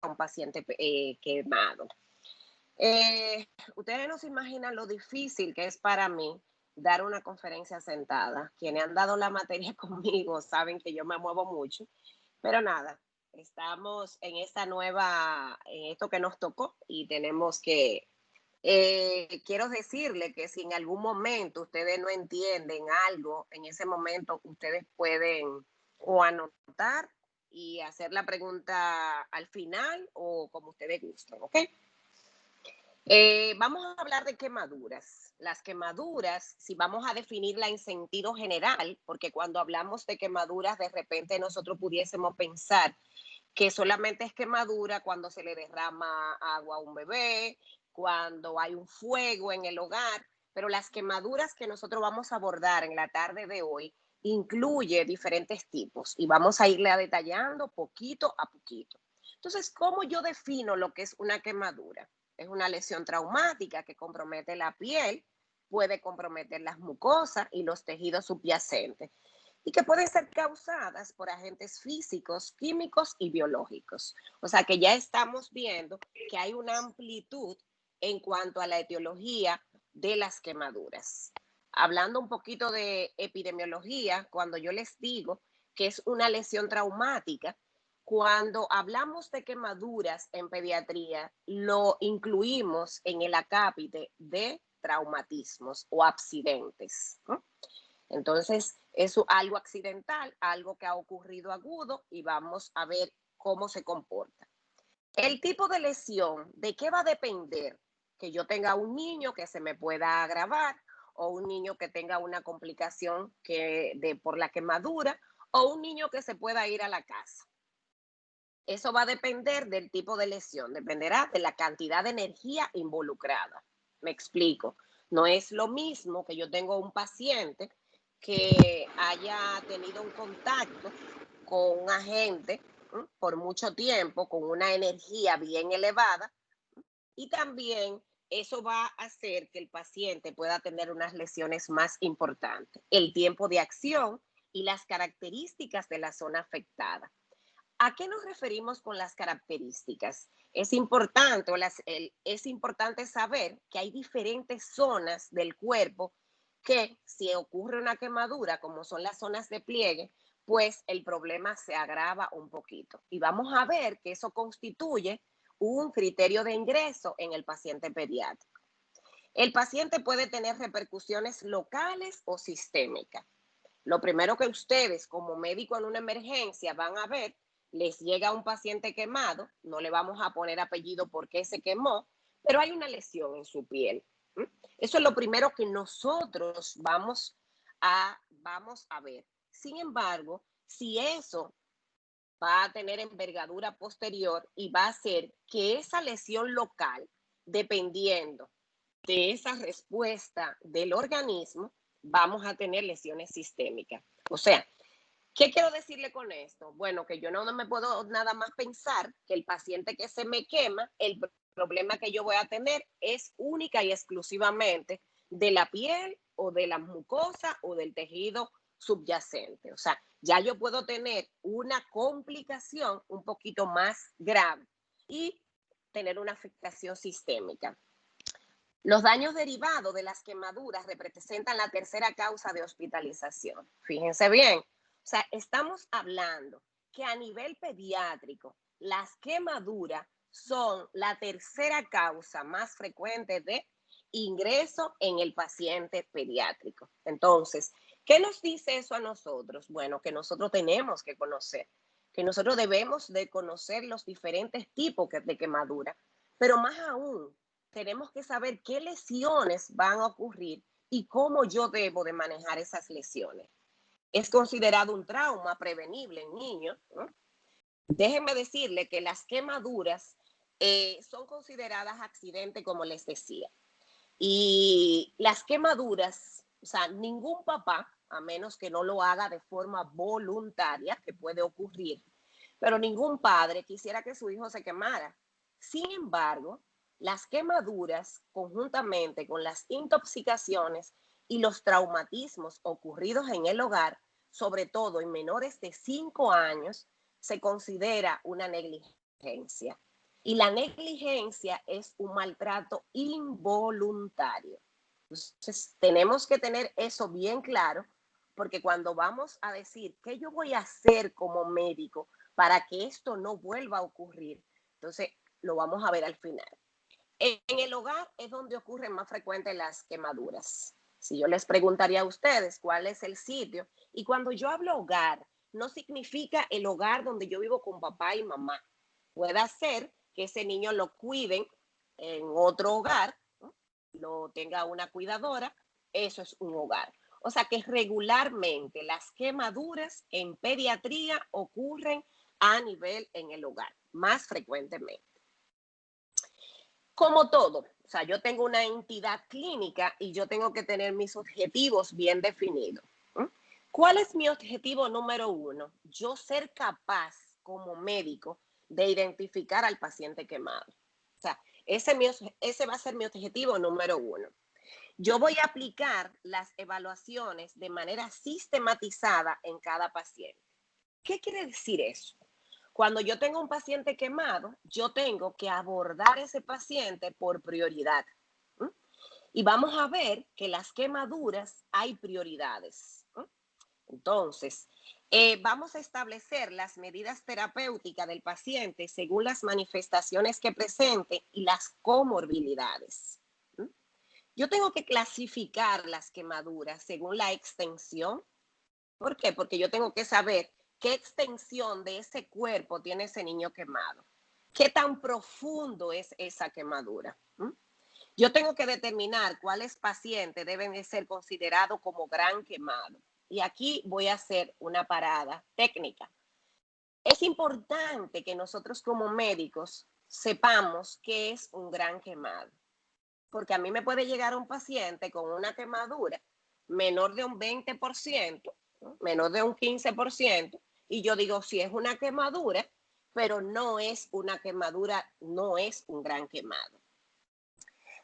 un paciente quemado. Ustedes no se imaginan lo difícil que es para mí dar una conferencia sentada. Quienes han dado la materia conmigo saben que yo me muevo mucho, pero nada, estamos en esta nueva, en esto que nos tocó y tenemos que, quiero decirle que si en algún momento ustedes no entienden algo, en ese momento ustedes pueden o anotar y hacer la pregunta al final o como ustedes gusten, ¿ok? Vamos a hablar de quemaduras. Las quemaduras, si vamos a definirla en sentido general, porque cuando hablamos de quemaduras, de repente nosotros pudiésemos pensar que solamente es quemadura cuando se le derrama agua a un bebé, cuando hay un fuego en el hogar, pero las quemaduras que nosotros vamos a abordar en la tarde de hoy incluye diferentes tipos y vamos a irle detallando poquito a poquito. Entonces, ¿cómo yo defino lo que es una quemadura? Es una lesión traumática que compromete la piel, puede comprometer las mucosas y los tejidos subyacentes y que pueden ser causadas por agentes físicos, químicos y biológicos. O sea que ya estamos viendo que hay una amplitud en cuanto a la etiología de las quemaduras. Hablando un poquito de epidemiología, cuando yo les digo que es una lesión traumática, cuando hablamos de quemaduras en pediatría, lo incluimos en el acápite de traumatismos o accidentes, ¿no? Entonces, es algo accidental, algo que ha ocurrido agudo y vamos a ver cómo se comporta. El tipo de lesión, ¿de qué va a depender? Que yo tenga un niño que se me pueda agravar o un niño que tenga una complicación por la quemadura o un niño que se pueda ir a la casa. Eso va a depender del tipo de lesión, dependerá de la cantidad de energía involucrada. Me explico. No es lo mismo que yo tengo un paciente que haya tenido un contacto con un agente por mucho tiempo, con una energía bien elevada, y también eso va a hacer que el paciente pueda tener unas lesiones más importantes, el tiempo de acción y las características de la zona afectada. ¿A qué nos referimos con las características? Es importante saber que hay diferentes zonas del cuerpo que si ocurre una quemadura, como son las zonas de pliegue, pues el problema se agrava un poquito. Y vamos a ver que eso constituye un criterio de ingreso en el paciente pediátrico. El paciente puede tener repercusiones locales o sistémicas. Lo primero que ustedes como médico en una emergencia van a ver, les llega un paciente quemado, no le vamos a poner apellido porque se quemó, pero hay una lesión en su piel. ¿Mm? Eso es lo primero que nosotros vamos a ver. Sin embargo, si eso va a tener envergadura posterior y va a hacer que esa lesión local, dependiendo de esa respuesta del organismo, vamos a tener lesiones sistémicas. O sea, ¿qué quiero decirle con esto? Bueno, que yo no me puedo nada más pensar que el paciente que se me quema, el problema que yo voy a tener es única y exclusivamente de la piel o de la mucosa o del tejido subyacente. O sea, ya yo puedo tener una complicación un poquito más grave y tener una afectación sistémica. Los daños derivados de las quemaduras representan la tercera causa de hospitalización. Fíjense bien, o sea, estamos hablando que a nivel pediátrico las quemaduras son la tercera causa más frecuente de ingreso en el paciente pediátrico. Entonces, ¿qué nos dice eso a nosotros? Bueno, que nosotros tenemos que conocer, que nosotros debemos de conocer los diferentes tipos de quemadura, pero más aún, tenemos que saber qué lesiones van a ocurrir y cómo yo debo de manejar esas lesiones. Es considerado un trauma prevenible en niños, ¿no? Déjenme decirle que las quemaduras son consideradas accidentes, como les decía. Y las quemaduras, o sea, ningún papá, a menos que no lo haga de forma voluntaria, que puede ocurrir, pero ningún padre quisiera que su hijo se quemara. Sin embargo, las quemaduras, conjuntamente con las intoxicaciones y los traumatismos ocurridos en el hogar, sobre todo en menores de 5 años, se considera una negligencia. Y la negligencia es un maltrato involuntario. Entonces, tenemos que tener eso bien claro, porque cuando vamos a decir qué yo voy a hacer como médico para que esto no vuelva a ocurrir, entonces lo vamos a ver al final. En el hogar es donde ocurren más frecuentes las quemaduras. Si yo les preguntaría a ustedes cuál es el sitio, y cuando yo hablo hogar, no significa el hogar donde yo vivo con papá y mamá. Puede ser que ese niño lo cuiden en otro hogar, ¿no? Lo tenga una cuidadora, eso es un hogar. O sea que regularmente las quemaduras en pediatría ocurren a nivel en el hogar, más frecuentemente. Como todo, o sea, yo tengo una entidad clínica y yo tengo que tener mis objetivos bien definidos. ¿Eh? ¿Cuál es mi objetivo número uno? Yo ser capaz como médico de identificar al paciente quemado. O sea, ese va a ser mi objetivo número uno. Yo voy a aplicar las evaluaciones de manera sistematizada en cada paciente. ¿Qué quiere decir eso? Cuando yo tengo un paciente quemado, yo tengo que abordar ese paciente por prioridad. ¿Mm? Y vamos a ver que las quemaduras hay prioridades. ¿Mm? Entonces, vamos a establecer las medidas terapéuticas del paciente según las manifestaciones que presente y las comorbilidades. ¿Mm? Yo tengo que clasificar las quemaduras según la extensión. ¿Por qué? Porque yo tengo que saber qué extensión de ese cuerpo tiene ese niño quemado. ¿Qué tan profundo es esa quemadura? ¿Mm? Yo tengo que determinar cuáles pacientes deben de ser considerados como gran quemado. Y aquí voy a hacer una parada técnica. Es importante que nosotros como médicos sepamos qué es un gran quemado. Porque a mí me puede llegar un paciente con una quemadura menor de un 20%, ¿no? Menor de un 15%, y yo digo, si es una quemadura, pero no es una quemadura, no es un gran quemado.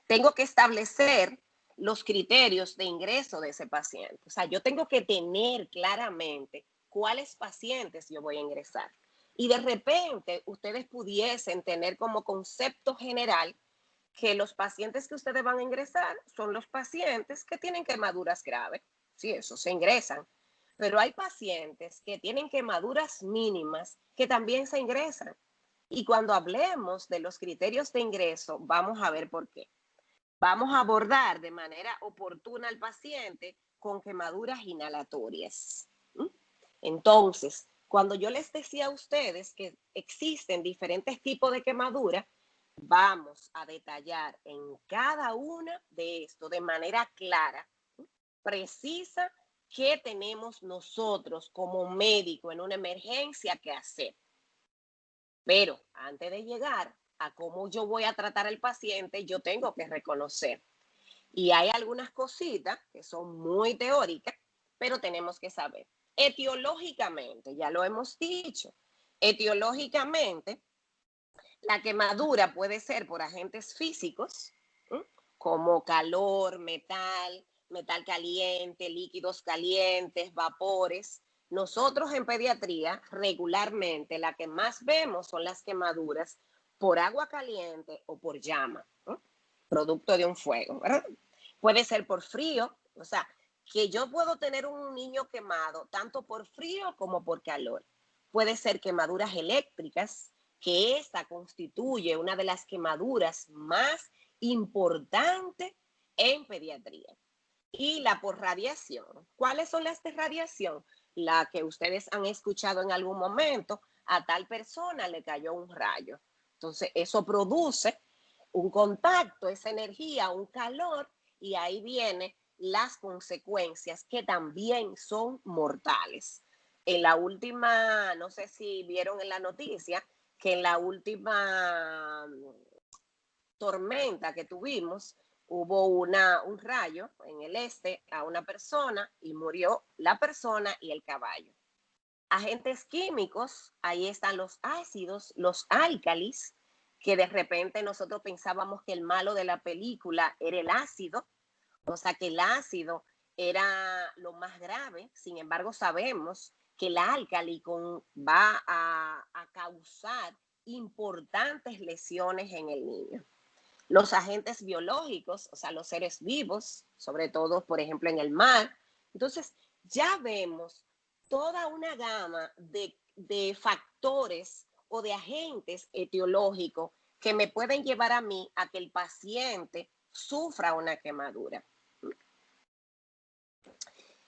Tengo que establecer los criterios de ingreso de ese paciente. O sea, yo tengo que tener claramente cuáles pacientes yo voy a ingresar. Y de repente ustedes pudiesen tener como concepto general que los pacientes que ustedes van a ingresar son los pacientes que tienen quemaduras graves. Sí, eso se ingresan. Pero hay pacientes que tienen quemaduras mínimas que también se ingresan. Y cuando hablemos de los criterios de ingreso, vamos a ver por qué. Vamos a abordar de manera oportuna al paciente con quemaduras inhalatorias. ¿Mm? Entonces, cuando yo les decía a ustedes que existen diferentes tipos de quemaduras, vamos a detallar en cada una de esto de manera clara, precisa, qué tenemos nosotros como médico en una emergencia que hacer. Pero antes de llegar a cómo yo voy a tratar al paciente, yo tengo que reconocer. Y hay algunas cositas que son muy teóricas, pero tenemos que saber. Etiológicamente, ya lo hemos dicho, etiológicamente, la quemadura puede ser por agentes físicos, ¿sí? Como calor, metal caliente, líquidos calientes, vapores. Nosotros en pediatría regularmente la que más vemos son las quemaduras por agua caliente o por llama, ¿sí? Producto de un fuego, ¿verdad? Puede ser por frío, o sea, que yo puedo tener un niño quemado tanto por frío como por calor. Puede ser quemaduras eléctricas, que esta constituye una de las quemaduras más importantes en pediatría. Y la por radiación. ¿Cuáles son las de radiación? La que ustedes han escuchado en algún momento, a tal persona le cayó un rayo. Entonces, eso produce un contacto, esa energía, un calor, y ahí vienen las consecuencias que también son mortales. En la última, no sé si vieron en la noticia, que en la última tormenta que tuvimos, hubo un rayo en el este a una persona y murió la persona y el caballo. Agentes químicos, ahí están los ácidos, los álcalis, que de repente nosotros pensábamos que el malo de la película era el ácido, o sea que el ácido era lo más grave. Sin embargo, sabemos que el álcali va a causar importantes lesiones en el niño. Los agentes biológicos, o sea, los seres vivos, sobre todo, por ejemplo, en el mar. Entonces, ya vemos toda una gama de factores o de agentes etiológicos que me pueden llevar a mí a que el paciente sufra una quemadura.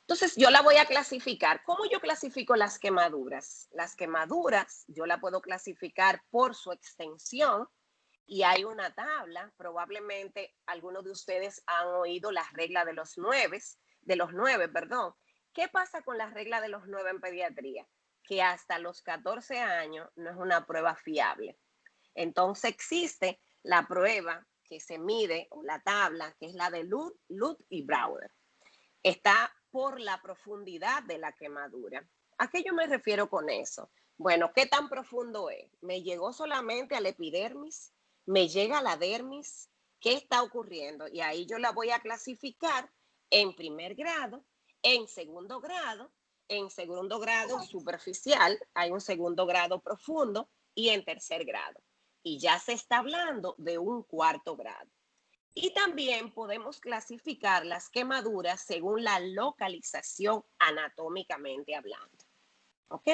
Entonces, yo la voy a clasificar. ¿Cómo yo clasifico las quemaduras? Las quemaduras yo la puedo clasificar por su extensión y hay una tabla. Probablemente algunos de ustedes han oído la regla de los nueve, perdón. ¿Qué pasa con la regla de los 9 en pediatría? Que hasta los 14 años no es una prueba fiable. Entonces existe la prueba que se mide, o la tabla, que es la de Luth y Brauer. Está por la profundidad de la quemadura. ¿A qué yo me refiero con eso? Bueno, ¿qué tan profundo es? ¿Me llegó solamente al epidermis? ¿Me llega a la dermis? ¿Qué está ocurriendo? Y ahí yo la voy a clasificar en primer grado, en segundo grado superficial, hay un segundo grado profundo y en tercer grado. Y ya se está hablando de un cuarto grado. Y también podemos clasificar las quemaduras según la localización anatómicamente hablando. ¿Ok?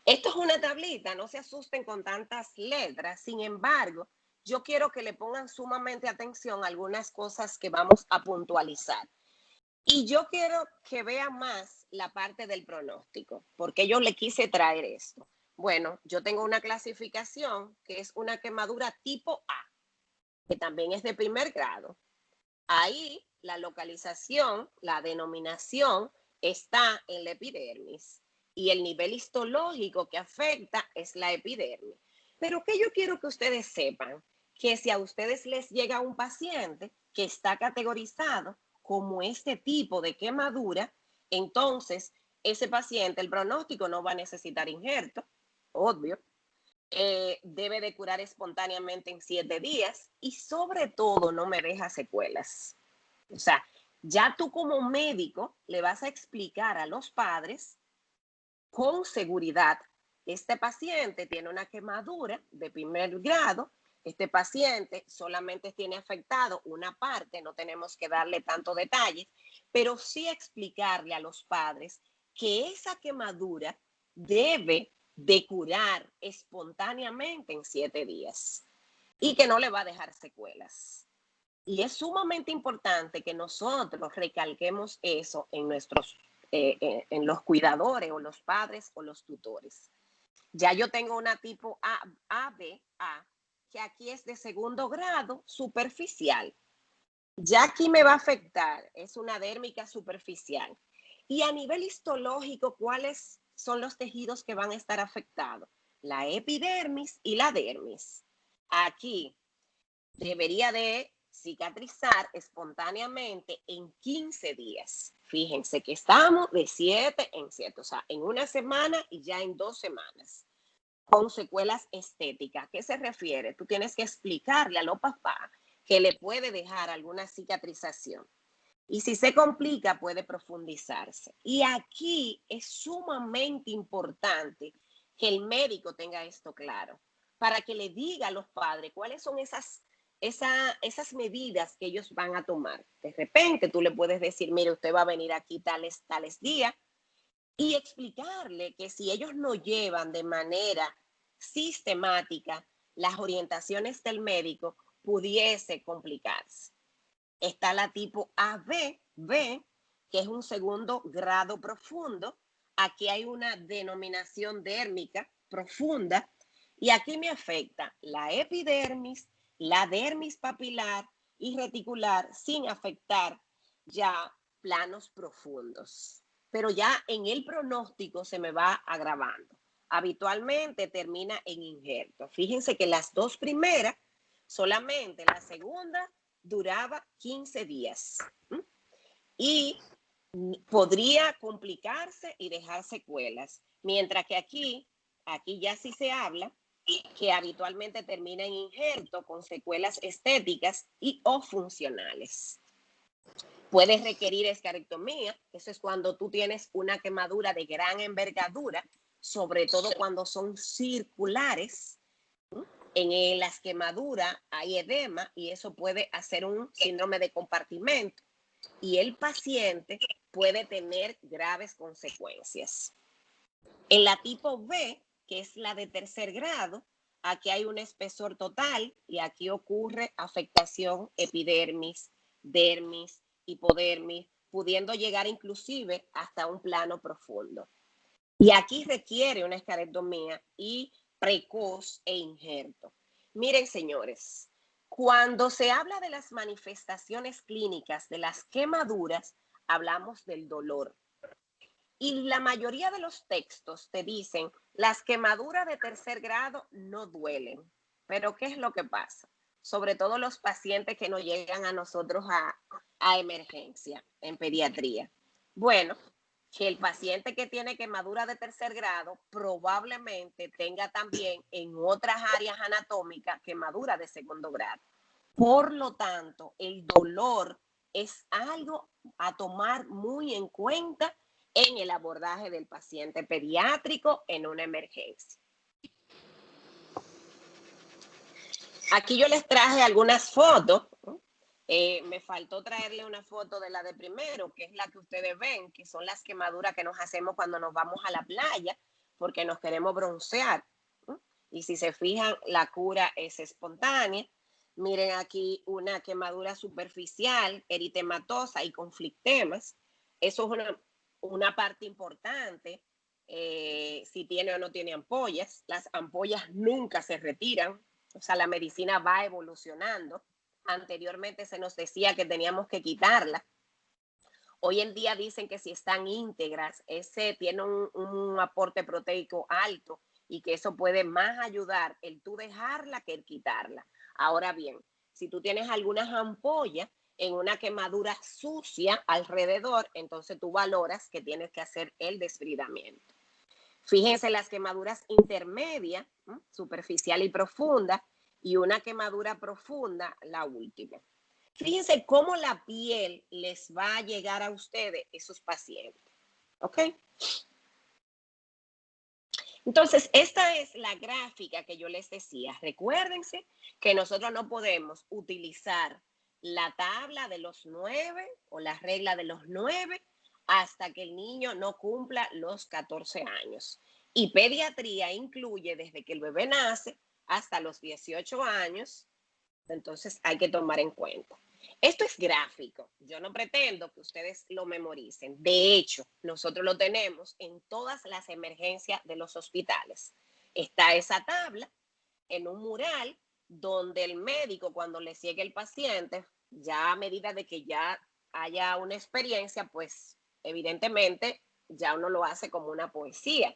Esto es una tablita, no se asusten con tantas letras. Sin embargo, yo quiero que le pongan sumamente atención a algunas cosas que vamos a puntualizar. Y yo quiero que vean más la parte del pronóstico, porque yo le quise traer esto. Bueno, yo tengo una clasificación que es una quemadura tipo A, que también es de primer grado. Ahí la localización, la denominación está en la epidermis y el nivel histológico que afecta es la epidermis. Pero que yo quiero que ustedes sepan que si a ustedes les llega un paciente que está categorizado como este tipo de quemadura, entonces ese paciente, el pronóstico no va a necesitar injerto, obvio. Debe de curar espontáneamente en 7 días y sobre todo no me deja secuelas. O sea, ya tú como médico le vas a explicar a los padres con seguridad, este paciente tiene una quemadura de primer grado, este paciente solamente tiene afectado una parte, no tenemos que darle tanto detalles, pero sí explicarle a los padres que esa quemadura debe de curar espontáneamente en 7 días y que no le va a dejar secuelas. Y es sumamente importante que nosotros recalquemos eso en en los cuidadores o los padres o los tutores. Ya yo tengo una tipo ABA, que aquí es de segundo grado superficial. Ya aquí me va a afectar, es una dérmica superficial. Y a nivel histológico, ¿cuáles son los tejidos que van a estar afectados? La epidermis y la dermis. Aquí debería de cicatrizar espontáneamente en 15 días. Fíjense que estamos de 7 en 7, o sea, en una semana y ya en 2 semanas. Con secuelas estéticas. ¿A qué se refiere? Tú tienes que explicarle a los papás que le puede dejar alguna cicatrización. Y si se complica, puede profundizarse. Y aquí es sumamente importante que el médico tenga esto claro, para que le diga a los padres cuáles son esas medidas que ellos van a tomar. De repente tú le puedes decir, mire, usted va a venir aquí tales días, y explicarle que si ellos no llevan de manera sistemática las orientaciones del médico, pudiese complicarse. Está la tipo AB, que es un segundo grado profundo. Aquí hay una denominación dérmica profunda y aquí me afecta la epidermis, la dermis papilar y reticular sin afectar ya planos profundos. Pero ya en el pronóstico se me va agravando. Habitualmente termina en injerto. Fíjense que las dos primeras, solamente la segunda duraba 15 días. Y podría complicarse y dejar secuelas. Mientras que aquí ya sí se habla que habitualmente termina en injerto con secuelas estéticas y o funcionales. Puede requerir escarectomía, eso es cuando tú tienes una quemadura de gran envergadura, sobre todo cuando son circulares. En las quemaduras hay edema y eso puede hacer un síndrome de compartimento y el paciente puede tener graves consecuencias. En la tipo B, que es la de tercer grado, aquí hay un espesor total y aquí ocurre afectación epidermis, dermis, hipodermis, pudiendo llegar inclusive hasta un plano profundo. Y aquí requiere una escarectomía y precoz e injerto. Miren, señores, cuando se habla de las manifestaciones clínicas de las quemaduras, hablamos del dolor. Y la mayoría de los textos te dicen, las quemaduras de tercer grado no duelen. Pero ¿qué es lo que pasa? Sobre todo los pacientes que nos llegan a nosotros a emergencia en pediatría. Bueno, que el paciente que tiene quemadura de tercer grado probablemente tenga también en otras áreas anatómicas quemadura de segundo grado. Por lo tanto, el dolor es algo a tomar muy en cuenta en el abordaje del paciente pediátrico en una emergencia. Aquí yo les traje algunas fotos. Me faltó traerle una foto de la de primero, que es la que ustedes ven, que son las quemaduras que nos hacemos cuando nos vamos a la playa, porque nos queremos broncear. Y si se fijan, la cura es espontánea. Miren aquí una quemadura superficial, eritematosa y conflictemas. Eso es una parte importante. Si tiene o no tiene ampollas. Las ampollas nunca se retiran. O sea, la medicina va evolucionando. Anteriormente se nos decía que teníamos que quitarla. Hoy en día dicen que si están íntegras, ese tiene un aporte proteico alto y que eso puede más ayudar el tú dejarla que el quitarla. Ahora bien, si tú tienes algunas ampollas en una quemadura sucia alrededor, entonces tú valoras que tienes que hacer el desbridamiento. Fíjense las quemaduras intermedias, superficial y profunda, y una quemadura profunda, la última. Fíjense cómo la piel les va a llegar a ustedes, esos pacientes. ¿Ok? Entonces, esta es la gráfica que yo les decía. Recuérdense que nosotros no podemos utilizar la tabla de los 9 o la regla de los 9 hasta que el niño no cumpla los 14 años. Y pediatría incluye desde que el bebé nace hasta los 18 años. Entonces hay que tomar en cuenta. Esto es gráfico. Yo no pretendo que ustedes lo memoricen. De hecho, nosotros lo tenemos en todas las emergencias de los hospitales. Está esa tabla en un mural donde el médico, cuando le sigue el paciente, ya a medida de que ya haya una experiencia, pues evidentemente ya uno lo hace como una poesía.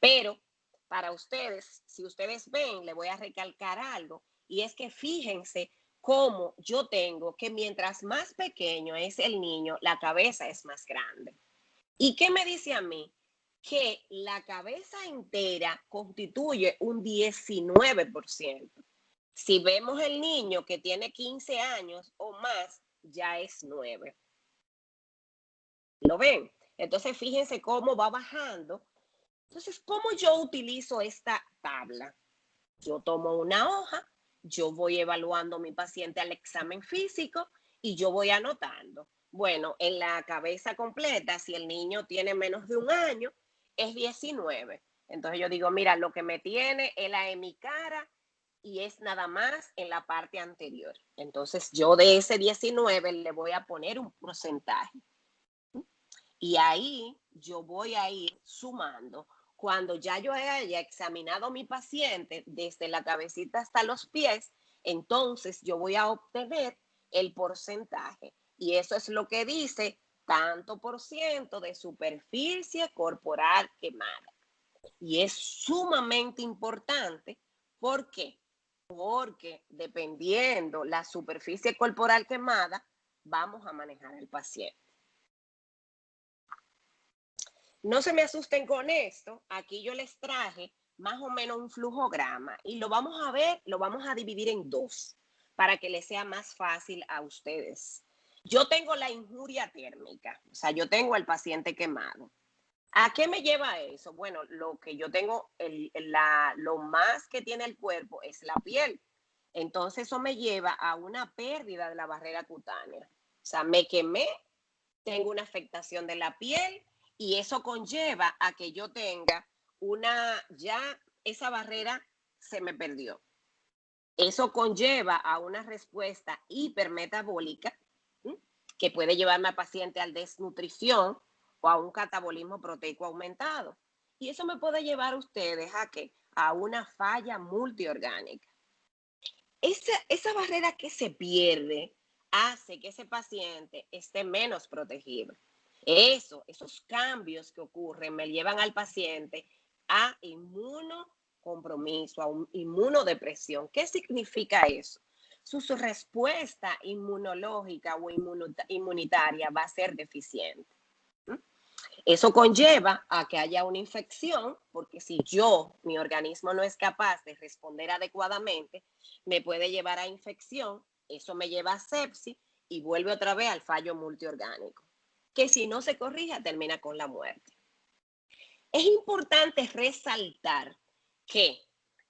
Pero para ustedes, si ustedes ven, le voy a recalcar algo, y es que fíjense cómo yo tengo que mientras más pequeño es el niño, la cabeza es más grande. ¿Y qué me dice a mí? Que la cabeza entera constituye un 19%. Si vemos el niño que tiene 15 años o más, ya es 9. ¿Lo ven? Entonces fíjense cómo va bajando. Entonces, ¿cómo yo utilizo esta tabla? Yo tomo una hoja, yo voy evaluando a mi paciente al examen físico y yo voy anotando. Bueno, en la cabeza completa, si el niño tiene menos de un año, es 19. Entonces yo digo, mira, lo que me tiene es la hemicara y es nada más en la parte anterior. Entonces yo de ese 19 le voy a poner un porcentaje. Y ahí yo voy a ir sumando. Cuando ya yo haya examinado a mi paciente desde la cabecita hasta los pies, entonces yo voy a obtener el porcentaje. Y eso es lo que dice tanto por ciento de superficie corporal quemada. Y es sumamente importante. ¿Por qué? Porque dependiendo la superficie corporal quemada, vamos a manejar al paciente. No se me asusten con esto. Aquí yo les traje más o menos un flujograma y lo vamos a ver, lo vamos a dividir en dos para que les sea más fácil a ustedes. Yo tengo la injuria térmica, o sea, yo tengo al paciente quemado. ¿A qué me lleva eso? Bueno, lo que yo tengo, lo más que tiene el cuerpo es la piel. Entonces eso me lleva a una pérdida de la barrera cutánea. O sea, me quemé, tengo una afectación de la piel y eso conlleva a que yo tenga ya esa barrera se me perdió. Eso conlleva a una respuesta hipermetabólica, ¿sí?, que puede llevarme a paciente a desnutrición o a un catabolismo proteico aumentado. Y eso me puede llevar a ustedes a ¿qué? A una falla multiorgánica. Esa barrera que se pierde hace que ese paciente esté menos protegido. Esos cambios que ocurren me llevan al paciente a inmunocompromiso, a inmunodepresión. ¿Qué significa eso? Su respuesta inmunológica o inmunitaria va a ser deficiente. Eso conlleva a que haya una infección, porque si mi organismo no es capaz de responder adecuadamente, me puede llevar a infección, eso me lleva a sepsis y vuelve otra vez al fallo multiorgánico, que si no se corrige termina con la muerte. Es importante resaltar que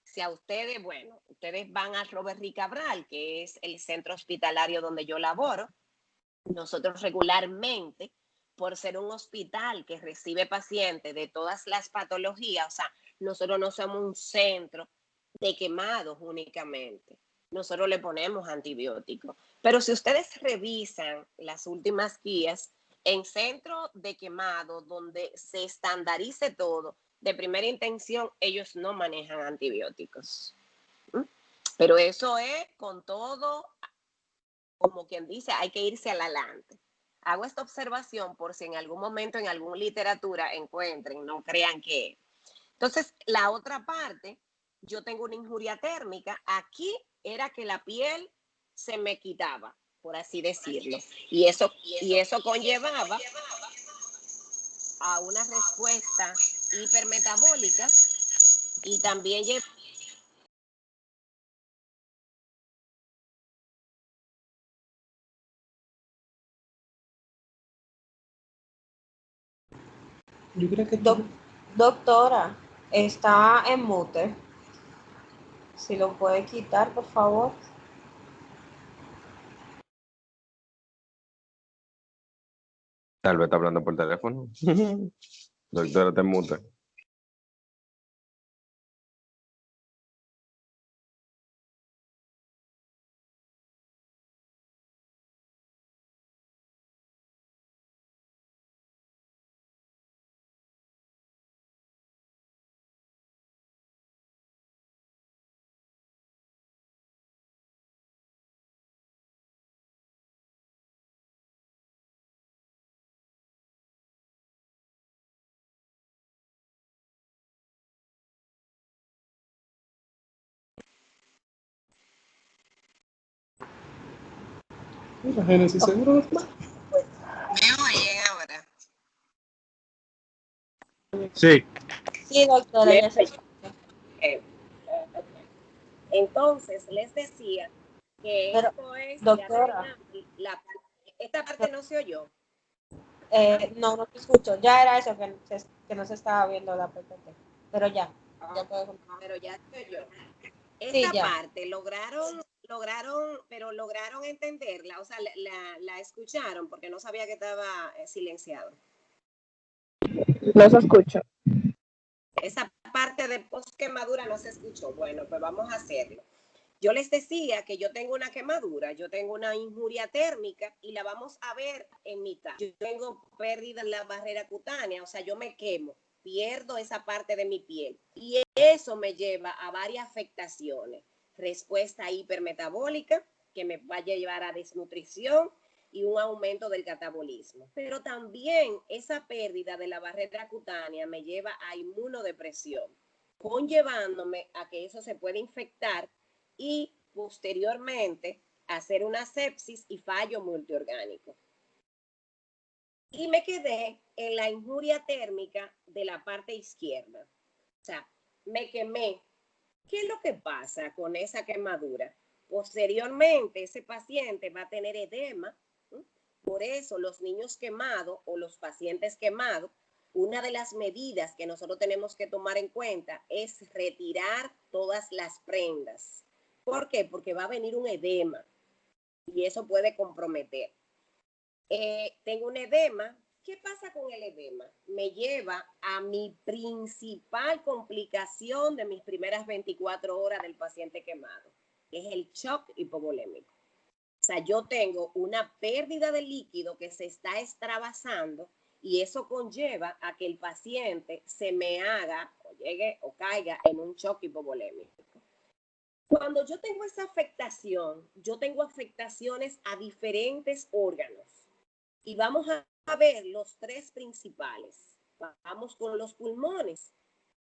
si a ustedes, ustedes van al Robert Rick Cabral, que es el centro hospitalario donde yo laboro, nosotros regularmente, por ser un hospital que recibe pacientes de todas las patologías, o sea, nosotros no somos un centro de quemados únicamente. Nosotros le ponemos antibióticos. Pero si ustedes revisan las últimas guías, en centro de quemado, donde se estandarice todo, de primera intención, ellos no manejan antibióticos. Pero eso es con todo, como quien dice, hay que irse al adelante. Hago esta observación por si en algún momento en alguna literatura encuentren, no crean que. Entonces, la otra parte, yo tengo una injuria térmica. Aquí era que la piel se me quitaba, por así decirlo. Y eso conllevaba a una respuesta hipermetabólica y también Yo creo que Doctora, está en mute. Si lo puede quitar, por favor. tal vez está hablando por teléfono. Doctora, te mute. La Génesis seguro. me oyen ahora. Sí. Sí, doctora, ya se escucha. Okay. Entonces, les decía que Pero, esto es, ya doctora, terminamos, esta parte no se oyó. no te escucho. Ya era eso que no se estaba viendo la PPT. Pero ya puedo continuar. Pero ya se oyó. Sí, Esta ya. parte pero lograron entenderla, o sea, la escucharon porque no sabía que estaba silenciado. No se escucha. Esa parte de post-quemadura no se escuchó. Bueno, pues vamos a hacerlo. Yo les decía que yo tengo una quemadura, yo tengo una injuria térmica y la vamos a ver en mitad. Yo tengo pérdida en la barrera cutánea, o sea, yo me quemo, pierdo esa parte de mi piel y eso me lleva a varias afectaciones. Respuesta hipermetabólica, que me vaya a llevar a desnutrición y un aumento del catabolismo. Pero también esa pérdida de la barrera cutánea me lleva a inmunodepresión, conllevándome a que eso se puede infectar y posteriormente hacer una sepsis y fallo multiorgánico. Y me quedé en la injuria térmica de la parte izquierda. O sea, me quemé. ¿Qué es lo que pasa con esa quemadura? Posteriormente, ese paciente va a tener edema. Por eso los niños quemados o los pacientes quemados una de las medidas que nosotros tenemos que tomar en cuenta es retirar todas las prendas. ¿Por qué? Porque va a venir un edema y eso puede comprometer. Tengo un edema. ¿Qué pasa con el edema? Me lleva a mi principal complicación de mis primeras 24 horas del paciente quemado, que es el shock hipovolémico. O sea, yo tengo una pérdida de líquido que se está extravasando y eso conlleva a que el paciente se me haga o llegue o caiga en un shock hipovolémico. Cuando yo tengo esa afectación, yo tengo afectaciones a diferentes órganos y vamos a ver los tres principales. Vamos con los pulmones.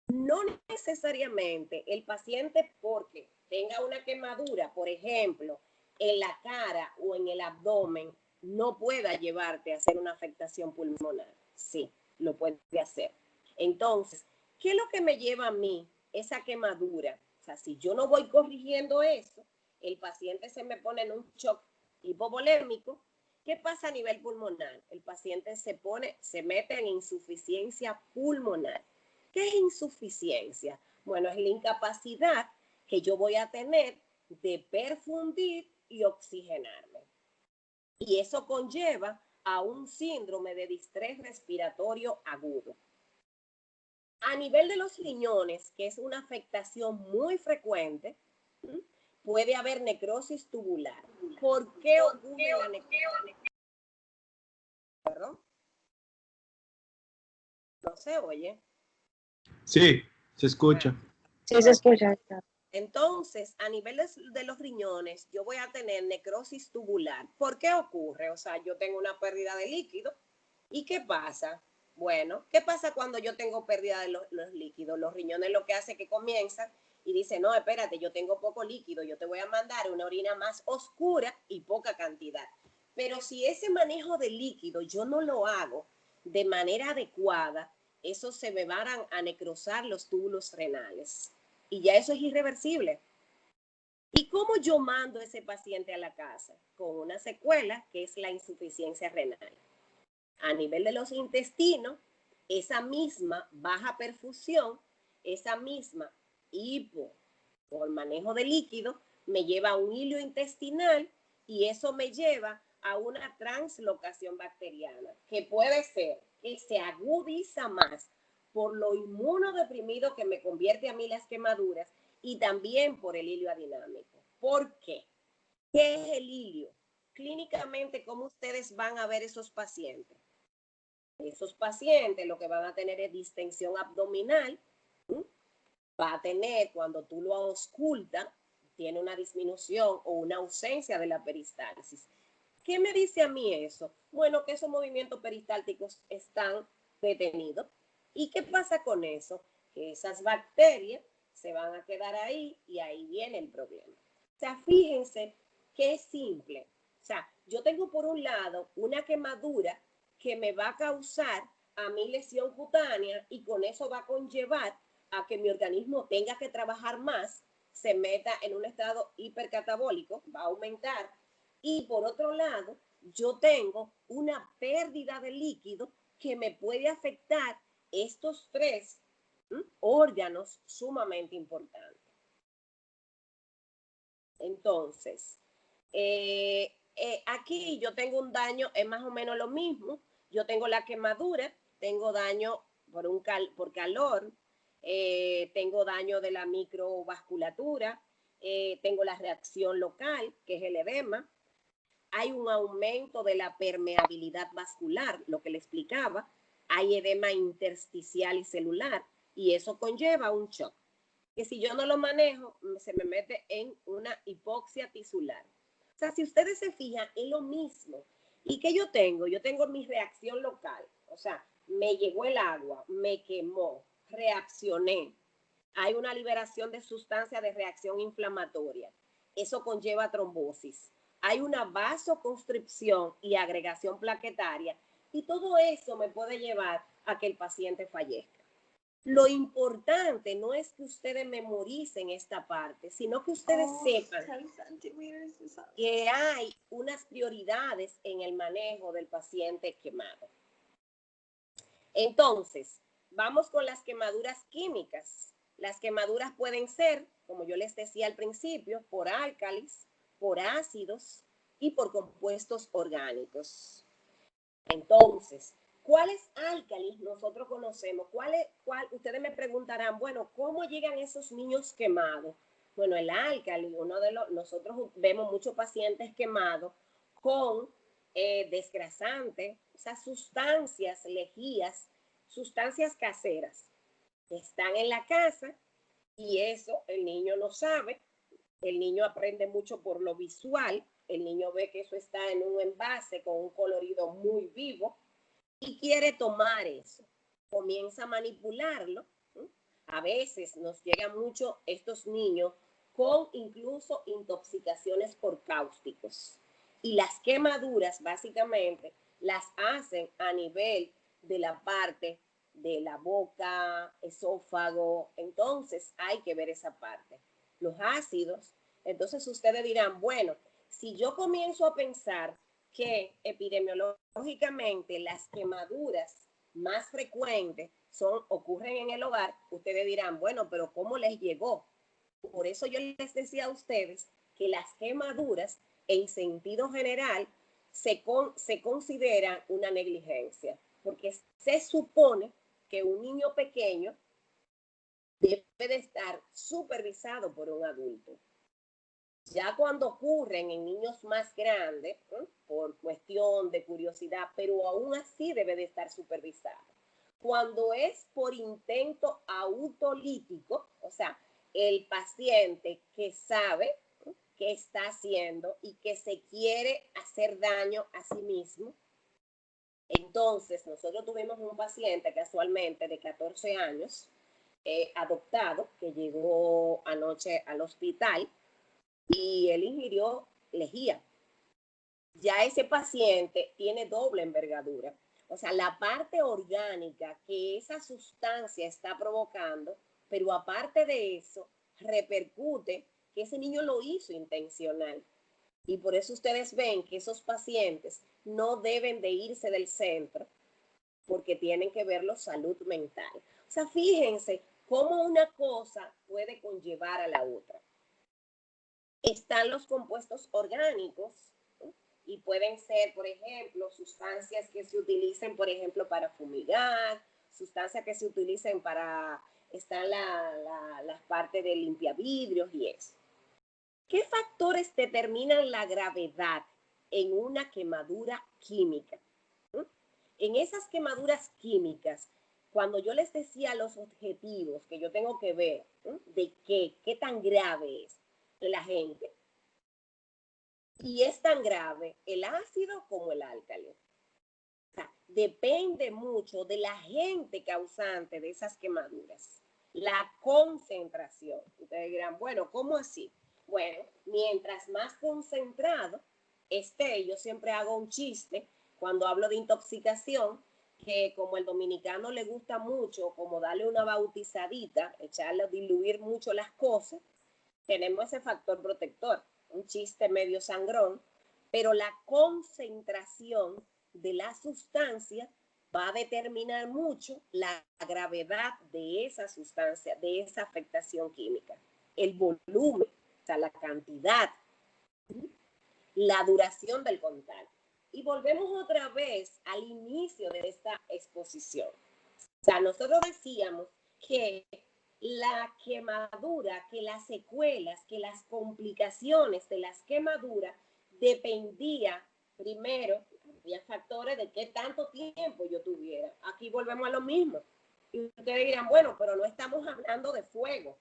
No necesariamente el paciente porque tenga una quemadura, por ejemplo, en la cara o en el abdomen, no pueda llevarte a hacer una afectación pulmonar. Sí, lo puede hacer. Entonces, ¿qué es lo que me lleva a mí esa quemadura? O sea, si yo no voy corrigiendo eso, el paciente se me pone en un shock hipovolémico. ¿Qué pasa a nivel pulmonar? El paciente se mete en insuficiencia pulmonar. ¿Qué es insuficiencia? Bueno, es la incapacidad que yo voy a tener de perfundir y oxigenarme. Y eso conlleva a un síndrome de distrés respiratorio agudo. A nivel de los riñones, que es una afectación muy frecuente, puede haber necrosis tubular. ¿Por qué ocurre la necrosis? ¿Perdón? No se oye. Sí, se escucha. Sí, se escucha. Entonces, a nivel de los riñones, yo voy a tener necrosis tubular. ¿Por qué ocurre? O sea, yo tengo una pérdida de líquido. ¿Y qué pasa? Bueno, ¿qué pasa cuando yo tengo pérdida de los líquidos? Los riñones lo que hace es que comienzan y dicen, no, espérate, yo tengo poco líquido, yo te voy a mandar una orina más oscura y poca cantidad. Pero si ese manejo de líquido yo no lo hago de manera adecuada, eso se me van a necrosar los túbulos renales. Y ya eso es irreversible. ¿Y cómo yo mando a ese paciente a la casa? Con una secuela que es la insuficiencia renal. A nivel de los intestinos, esa misma baja perfusión, esa misma hipo por manejo de líquido, me lleva a un hilo intestinal y eso me lleva a una translocación bacteriana, que puede ser que se agudiza más por lo inmunodeprimido que me convierte a mí las quemaduras y también por el hilio adinámico. ¿Por qué? ¿Qué es el hilio? Clínicamente, ¿cómo ustedes van a ver esos pacientes? Esos pacientes lo que van a tener es distensión abdominal, va a tener, cuando tú lo auscultas, tiene una disminución o una ausencia de la peristalsis. ¿Qué me dice a mí eso? Bueno, que esos movimientos peristálticos están detenidos. ¿Y qué pasa con eso? Que esas bacterias se van a quedar ahí y ahí viene el problema. O sea, fíjense que es simple. O sea, yo tengo por un lado una quemadura que me va a causar a mi lesión cutánea y con eso va a conllevar a que mi organismo tenga que trabajar más, se meta en un estado hipercatabólico, va a aumentar. Y por otro lado, yo tengo una pérdida de líquido que me puede afectar estos tres órganos sumamente importantes. Entonces, aquí yo tengo un daño, es más o menos lo mismo. Yo tengo la quemadura, tengo daño por calor, tengo daño de la microvasculatura, tengo la reacción local, que es el edema. Hay un aumento de la permeabilidad vascular, lo que le explicaba. Hay edema intersticial y celular, y eso conlleva un shock. Que si yo no lo manejo, se me mete en una hipoxia tisular. O sea, si ustedes se fijan, es lo mismo. ¿Y qué yo tengo? Yo tengo mi reacción local. O sea, me llegó el agua, me quemó, reaccioné. Hay una liberación de sustancias de reacción inflamatoria. Eso conlleva trombosis. Hay una vasoconstricción y agregación plaquetaria. Y todo eso me puede llevar a que el paciente fallezca. Lo importante no es que ustedes memoricen esta parte, sino que ustedes sepan que hay unas prioridades en el manejo del paciente quemado. Entonces, vamos con las quemaduras químicas. Las quemaduras pueden ser, como yo les decía al principio, por álcalis, por ácidos y por compuestos orgánicos. Entonces, ¿cuáles álcalis nosotros conocemos? Ustedes me preguntarán, bueno, ¿cómo llegan esos niños quemados? Bueno, el álcali, nosotros vemos muchos pacientes quemados con desgrasantes, o sea, sustancias, lejías, sustancias caseras que están en la casa y eso el niño no sabe. El niño aprende mucho por lo visual. El niño ve que eso está en un envase con un colorido muy vivo y quiere tomar eso. Comienza a manipularlo. A veces nos llegan mucho estos niños con incluso intoxicaciones por cáusticos. Y las quemaduras básicamente las hacen a nivel de la parte de la boca, esófago. Entonces hay que ver esa parte. Los ácidos, entonces ustedes dirán, bueno, si yo comienzo a pensar que epidemiológicamente las quemaduras más frecuentes ocurren en el hogar, ustedes dirán, bueno, pero ¿cómo les llegó? Por eso yo les decía a ustedes que las quemaduras en sentido general se consideran una negligencia, porque se supone que un niño pequeño debe de estar supervisado por un adulto. Ya cuando ocurren en niños más grandes, por cuestión de curiosidad, pero aún así debe de estar supervisado. Cuando es por intento autolítico, o sea, el paciente que sabe qué está haciendo y que se quiere hacer daño a sí mismo. Entonces, nosotros tuvimos un paciente casualmente de 14 años, adoptado, que llegó anoche al hospital y él ingirió lejía. Ya ese paciente tiene doble envergadura. O sea, la parte orgánica que esa sustancia está provocando, pero aparte de eso, repercute que ese niño lo hizo intencional. Y por eso ustedes ven que esos pacientes no deben de irse del centro porque tienen que verlo salud mental. O sea, fíjense cómo una cosa puede conllevar a la otra. Están los compuestos orgánicos, ¿no? Y pueden ser, por ejemplo, sustancias que se utilicen, por ejemplo, para fumigar, sustancias que se utilicen para, están las partes de limpiavidrios y eso. ¿Qué factores determinan la gravedad en una quemadura química? En esas quemaduras químicas, cuando yo les decía los objetivos que yo tengo que ver, de qué tan grave es la gente, y es tan grave el ácido como el álcali. O sea, depende mucho de la agente causante de esas quemaduras, la concentración. Ustedes dirán, bueno, ¿cómo así? Bueno, mientras más concentrado esté, yo siempre hago un chiste cuando hablo de intoxicación, que como el dominicano le gusta mucho, como darle una bautizadita, echarle, diluir mucho las cosas, tenemos ese factor protector, un chiste medio sangrón, pero la concentración de la sustancia va a determinar mucho la gravedad de esa sustancia, de esa afectación química, el volumen, o sea, la cantidad, la duración del contacto. Y volvemos otra vez al inicio de esta exposición. O sea, nosotros decíamos que la quemadura, que las secuelas, que las complicaciones de las quemaduras dependía, primero, había factores de qué tanto tiempo yo tuviera. Aquí volvemos a lo mismo. Y ustedes dirán, bueno, pero no estamos hablando de fuego,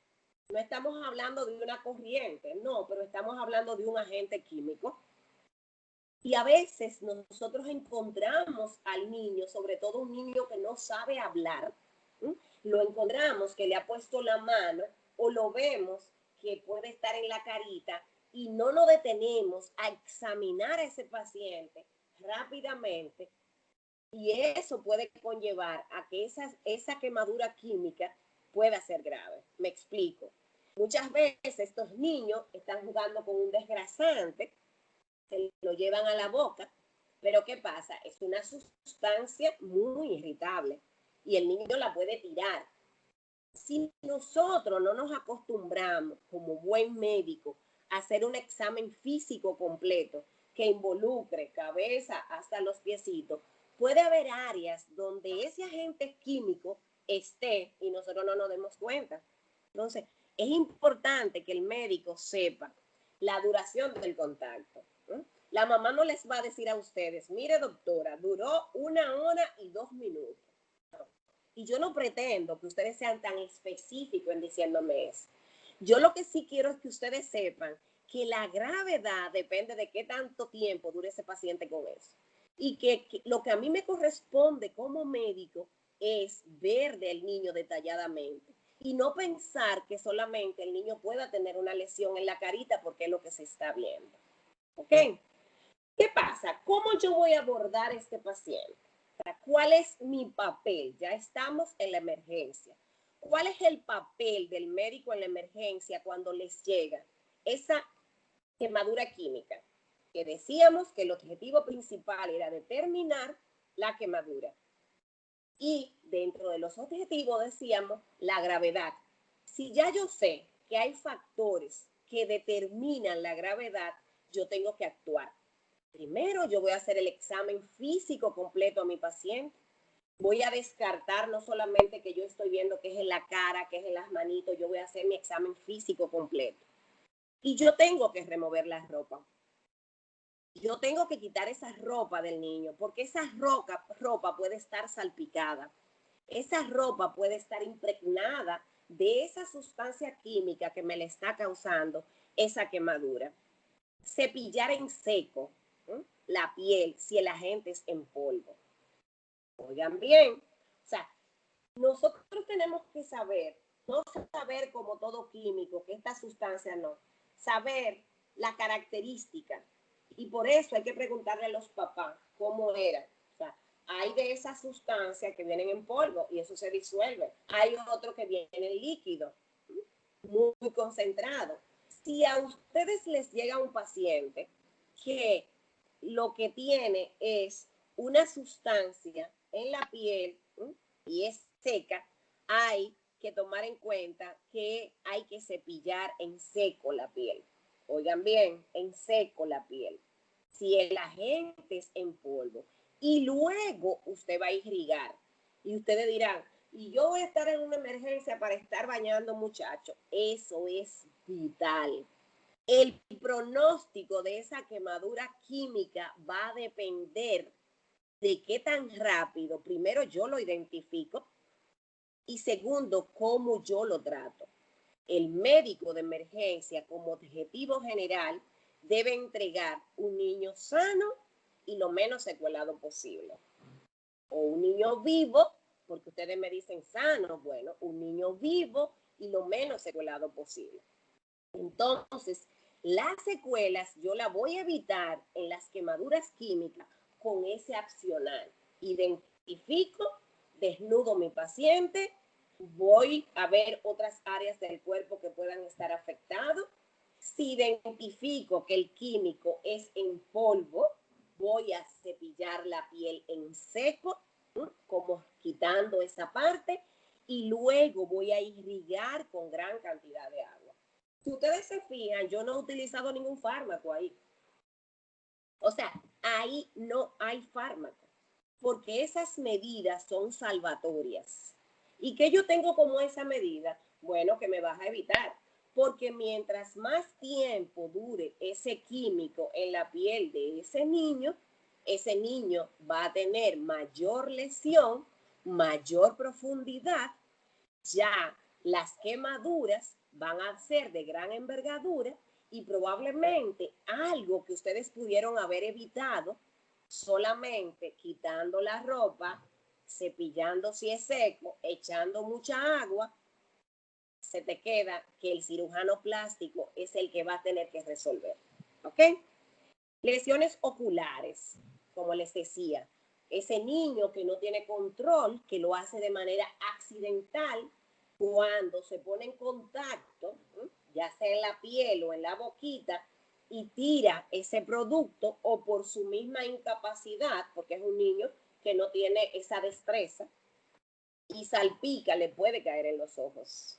no estamos hablando de una corriente, no, pero estamos hablando de un agente químico. Y a veces nosotros encontramos al niño, sobre todo un niño que no sabe hablar, lo encontramos que le ha puesto la mano o lo vemos que puede estar en la carita y no nos detenemos a examinar a ese paciente rápidamente y eso puede conllevar a que esa quemadura química pueda ser grave. Me explico. Muchas veces estos niños están jugando con un desgrasante, se lo llevan a la boca, pero ¿qué pasa? Es una sustancia muy irritable. y el niño la puede tirar. Si nosotros no nos acostumbramos como buen médico a hacer un examen físico completo que involucre cabeza hasta los piecitos, puede haber áreas donde ese agente químico esté y nosotros no nos demos cuenta. Entonces, es importante que el médico sepa la duración del contacto. La mamá no les va a decir a ustedes, mire doctora, duró 1 hora y 2 minutos. Y yo no pretendo que ustedes sean tan específicos en diciéndome eso. Yo lo que sí quiero es que ustedes sepan que la gravedad depende de qué tanto tiempo dure ese paciente con eso. Y que lo que a mí me corresponde como médico es ver del niño detalladamente y no pensar que solamente el niño pueda tener una lesión en la carita porque es lo que se está viendo. ¿Ok? ¿Qué pasa? ¿Cómo yo voy a abordar a este paciente? ¿Cuál es mi papel? Ya estamos en la emergencia. ¿Cuál es el papel del médico en la emergencia cuando les llega esa quemadura química? Que decíamos que el objetivo principal era determinar la quemadura. Y dentro de los objetivos decíamos la gravedad. Si ya yo sé que hay factores que determinan la gravedad, yo tengo que actuar. Primero, yo voy a hacer el examen físico completo a mi paciente. Voy a descartar no solamente que yo estoy viendo que es en la cara, que es en las manitos, yo voy a hacer mi examen físico completo. Y yo tengo que remover la ropa. Yo tengo que quitar esa ropa del niño, porque esa ropa puede estar salpicada. Esa ropa puede estar impregnada de esa sustancia química que me le está causando esa quemadura. Cepillar en seco la piel si el agente es en polvo. Oigan bien, o sea, nosotros tenemos que saber, no saber como todo químico, que esta sustancia no, saber la característica. Y por eso hay que preguntarle a los papás cómo era. O sea, hay de esas sustancias que vienen en polvo y eso se disuelve. Hay otro que viene en líquido, muy concentrado. Si a ustedes les llega un paciente que lo que tiene es una sustancia en la piel y es seca, hay que tomar en cuenta que hay que cepillar en seco la piel. Oigan bien, en seco la piel. Si el agente es en polvo y luego usted va a irrigar y ustedes dirán, y yo voy a estar en una emergencia para estar bañando muchachos, eso es vital. El pronóstico de esa quemadura química va a depender de qué tan rápido, primero yo lo identifico y segundo, cómo yo lo trato. El médico de emergencia como objetivo general debe entregar un niño sano y lo menos secuelado posible. O un niño vivo, porque ustedes me dicen sano, bueno, un niño vivo y lo menos secuelado posible. Entonces, las secuelas yo las voy a evitar en las quemaduras químicas con ese accionar. Identifico, desnudo mi paciente, voy a ver otras áreas del cuerpo que puedan estar afectadas. Si identifico que el químico es en polvo, voy a cepillar la piel en seco, como quitando esa parte, y luego voy a irrigar con gran cantidad de agua. Si ustedes se fijan, yo no he utilizado ningún fármaco ahí. O sea, ahí no hay fármaco, porque esas medidas son salvatorias. ¿Y qué yo tengo como esa medida? Bueno, que me vas a evitar, porque mientras más tiempo dure ese químico en la piel de ese niño va a tener mayor lesión, mayor profundidad, ya las quemaduras van a ser de gran envergadura y probablemente algo que ustedes pudieron haber evitado solamente quitando la ropa, cepillando si es seco, echando mucha agua, se te queda que el cirujano plástico es el que va a tener que resolver. ¿Ok? Lesiones oculares, como les decía, ese niño que no tiene control, que lo hace de manera accidental, cuando se pone en contacto, ya sea en la piel o en la boquita, y tira ese producto o por su misma incapacidad, porque es un niño que no tiene esa destreza, y salpica, le puede caer en los ojos.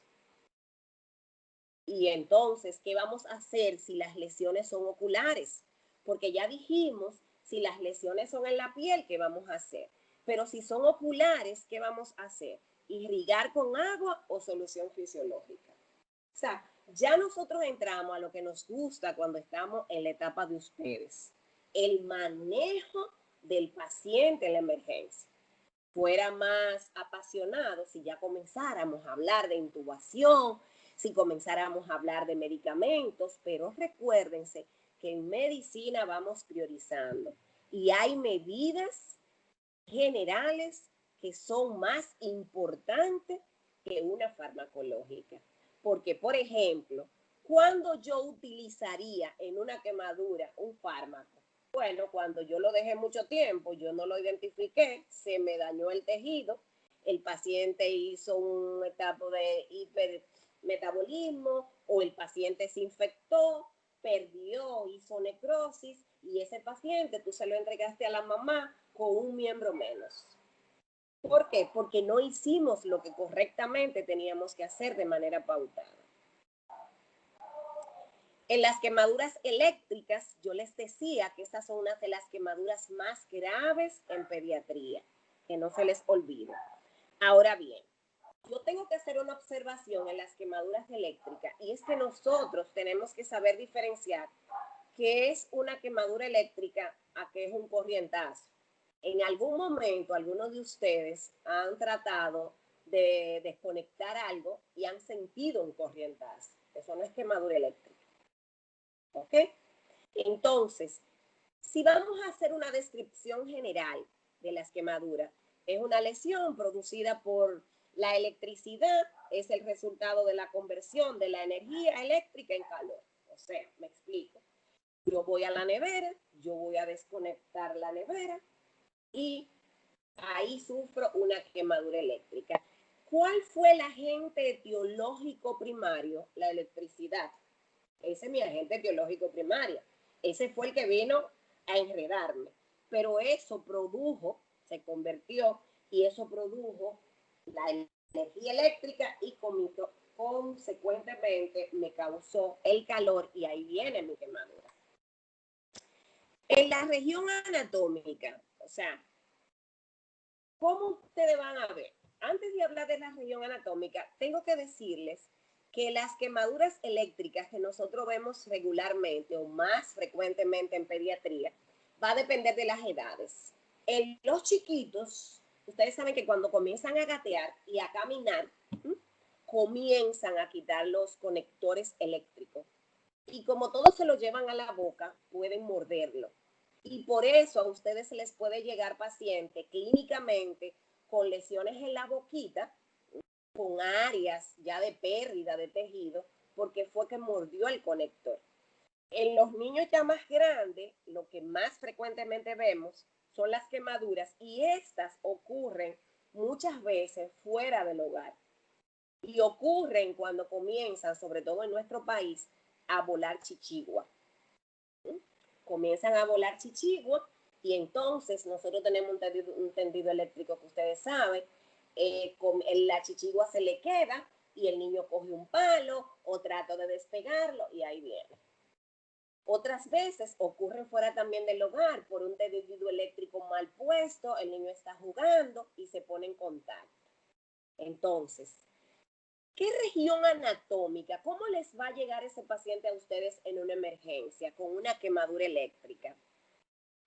Y entonces, ¿qué vamos a hacer si las lesiones son oculares? Porque ya dijimos, si las lesiones son en la piel, ¿qué vamos a hacer? Pero si son oculares, ¿qué vamos a hacer? ¿Irrigar con agua o solución fisiológica? O sea, ya nosotros entramos a lo que nos gusta cuando estamos en la etapa de ustedes. El manejo del paciente en la emergencia. Fuera más apasionado si ya comenzáramos a hablar de intubación, si comenzáramos a hablar de medicamentos, pero recuérdense que en medicina vamos priorizando y hay medidas generales que son más importantes que una farmacológica. Porque, por ejemplo, ¿cuándo yo utilizaría en una quemadura un fármaco? Bueno, cuando yo lo dejé mucho tiempo, yo no lo identifiqué, se me dañó el tejido, el paciente hizo un etapa de hipermetabolismo o el paciente se infectó, perdió, hizo necrosis y ese paciente tú se lo entregaste a la mamá con un miembro menos. ¿Por qué? Porque no hicimos lo que correctamente teníamos que hacer de manera pautada. En las quemaduras eléctricas, yo les decía que estas son una de las quemaduras más graves en pediatría, que no se les olvide. Ahora bien, yo tengo que hacer una observación en las quemaduras eléctricas y es que nosotros tenemos que saber diferenciar qué es una quemadura eléctrica a qué es un corrientazo. En algún momento, algunos de ustedes han tratado de desconectar algo y han sentido un corrientazo. Eso no es quemadura eléctrica. ¿Ok? Entonces, si vamos a hacer una descripción general de las quemaduras, es una lesión producida por la electricidad, es el resultado de la conversión de la energía eléctrica en calor. O sea, me explico. Yo voy a la nevera, yo voy a desconectar la nevera y ahí sufro una quemadura eléctrica. ¿Cuál fue el agente etiológico primario? La electricidad. Ese es mi agente biológico primario. Ese fue el que vino a enredarme. Pero eso produjo, se convirtió, y eso produjo la energía eléctrica y consecuentemente me causó el calor y ahí viene mi quemadura. En la región anatómica, o sea, ¿cómo ustedes van a ver? Antes de hablar de la región anatómica, tengo que decirles que las quemaduras eléctricas que nosotros vemos regularmente o más frecuentemente en pediatría va a depender de las edades. En los chiquitos, ustedes saben que cuando comienzan a gatear y a caminar, comienzan a quitar los conectores eléctricos. Y como todos se lo llevan a la boca, pueden morderlo. Y por eso a ustedes se les puede llegar paciente clínicamente con lesiones en la boquita, con áreas ya de pérdida de tejido, porque fue que mordió el conector. En los niños ya más grandes, lo que más frecuentemente vemos son las quemaduras y estas ocurren muchas veces fuera del hogar. Y ocurren cuando comienzan, sobre todo en nuestro país, a volar chichigua. Comienzan a volar chichigua y entonces nosotros tenemos un tendido eléctrico que ustedes saben, la chichigua se le queda y el niño coge un palo o trata de despegarlo y ahí viene. Otras veces ocurren fuera también del hogar por un tendido eléctrico mal puesto, el niño está jugando y se pone en contacto. Entonces, ¿qué región anatómica? ¿Cómo les va a llegar ese paciente a ustedes en una emergencia con una quemadura eléctrica?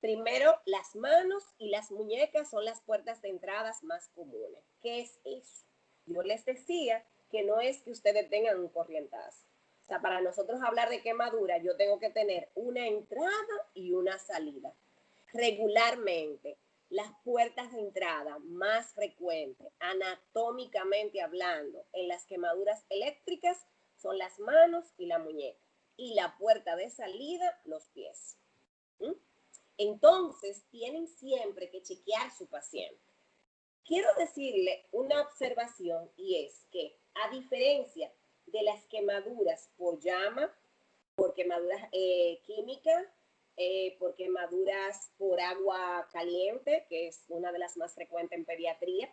Primero, las manos y las muñecas son las puertas de entradas más comunes. ¿Qué es eso? Yo les decía que no es que ustedes tengan un corrientazo. O sea, para nosotros hablar de quemadura, yo tengo que tener una entrada y una salida. Regularmente, las puertas de entrada más frecuentes, anatómicamente hablando, en las quemaduras eléctricas son las manos y la muñeca. Y la puerta de salida, los pies. Entonces, tienen siempre que chequear su paciente. Quiero decirle una observación y es que, a diferencia de las quemaduras por llama, por quemaduras químicas, por quemaduras por agua caliente, que es una de las más frecuentes en pediatría,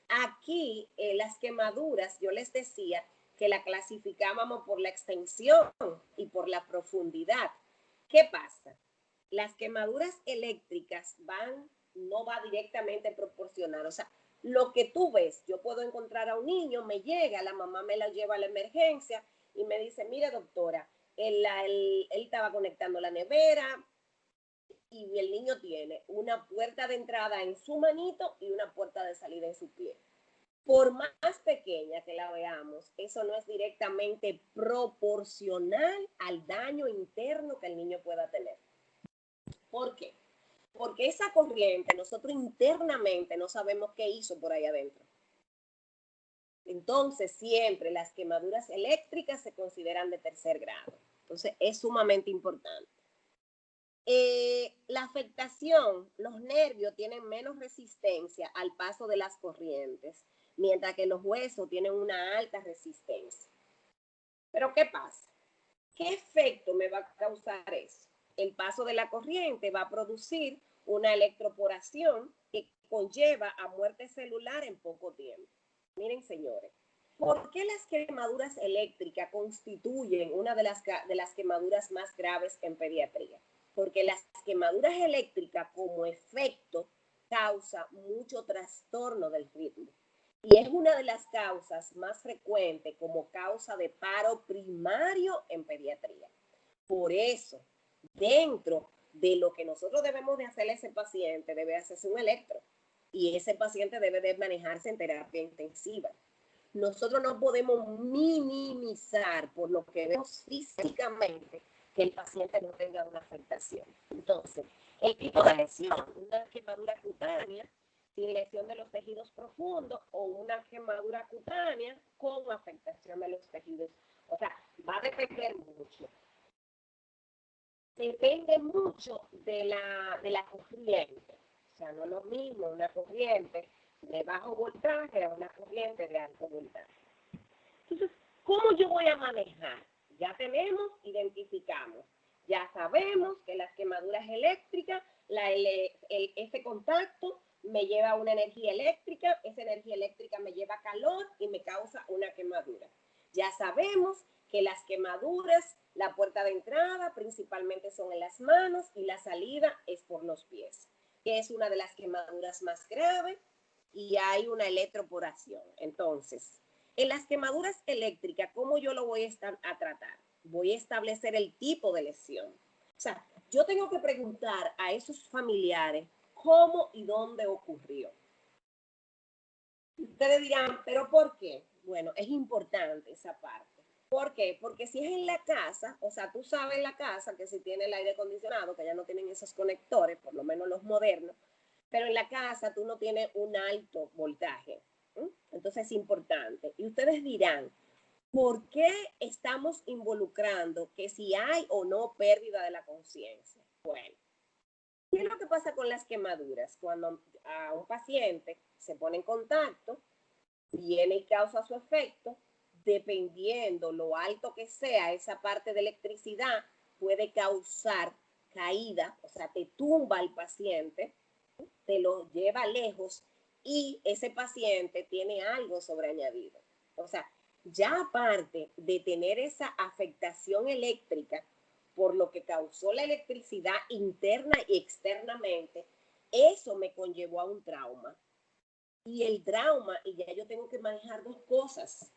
Aquí, las quemaduras, yo les decía que la clasificábamos por la extensión y por la profundidad. ¿Qué pasa? Las quemaduras eléctricas no va directamente proporcional. O sea, lo que tú ves, yo puedo encontrar a un niño, me llega, la mamá me la lleva a la emergencia y me dice, mire doctora, él estaba conectando la nevera y el niño tiene una puerta de entrada en su manito y una puerta de salida en su pie. Por más pequeña que la veamos, eso no es directamente proporcional al daño interno que el niño pueda tener. ¿Por qué? Porque esa corriente nosotros internamente no sabemos qué hizo por ahí adentro. Entonces, siempre las quemaduras eléctricas se consideran de tercer grado. Entonces, es sumamente importante. La afectación, los nervios tienen menos resistencia al paso de las corrientes, mientras que los huesos tienen una alta resistencia. Pero, ¿qué pasa? ¿Qué efecto me va a causar eso? El paso de la corriente va a producir una electroporación que conlleva a muerte celular en poco tiempo. Miren, señores, ¿por qué las quemaduras eléctricas constituyen una de las quemaduras más graves en pediatría? Porque las quemaduras eléctricas como efecto causa mucho trastorno del ritmo. Y es una de las causas más frecuentes como causa de paro primario en pediatría. Por eso, dentro de lo que nosotros debemos de hacerle a ese paciente, debe hacerse un electro. Y ese paciente debe de manejarse en terapia intensiva. Nosotros no podemos minimizar por lo que vemos físicamente que el paciente no tenga una afectación. Entonces, el tipo de lesión, una quemadura cutánea, sin lesión de los tejidos profundos o una quemadura cutánea con afectación de los tejidos. O sea, va a depender mucho. Depende mucho de la corriente. O sea, no es lo mismo una corriente de bajo voltaje a una corriente de alto voltaje. Entonces, ¿cómo yo voy a manejar? Ya tenemos, identificamos. Ya sabemos que las quemaduras eléctricas, ese contacto me lleva a una energía eléctrica, esa energía eléctrica me lleva calor y me causa una quemadura. Ya sabemos que las quemaduras, la puerta de entrada principalmente son en las manos y la salida es por los pies, que es una de las quemaduras más graves y hay una electroporación. Entonces, en las quemaduras eléctricas, ¿cómo yo lo voy a tratar? Voy a establecer el tipo de lesión. O sea, yo tengo que preguntar a esos familiares cómo y dónde ocurrió. Ustedes dirán, ¿pero por qué? Bueno, es importante esa parte. ¿Por qué? Porque si es en la casa, o sea, tú sabes en la casa que si tiene el aire acondicionado, que ya no tienen esos conectores, por lo menos los modernos, pero en la casa tú no tienes un alto voltaje. Entonces es importante. Y ustedes dirán, ¿por qué estamos involucrando que si hay o no pérdida de la conciencia? Bueno, ¿qué es lo que pasa con las quemaduras? Cuando a un paciente se pone en contacto, viene y causa su efecto, dependiendo lo alto que sea esa parte de electricidad, puede causar caída, o sea, te tumba al paciente, te lo lleva lejos y ese paciente tiene algo sobreañadido. O sea, ya aparte de tener esa afectación eléctrica por lo que causó la electricidad interna y externamente, eso me conllevó a un trauma. Y el trauma, y ya yo tengo que manejar dos cosas.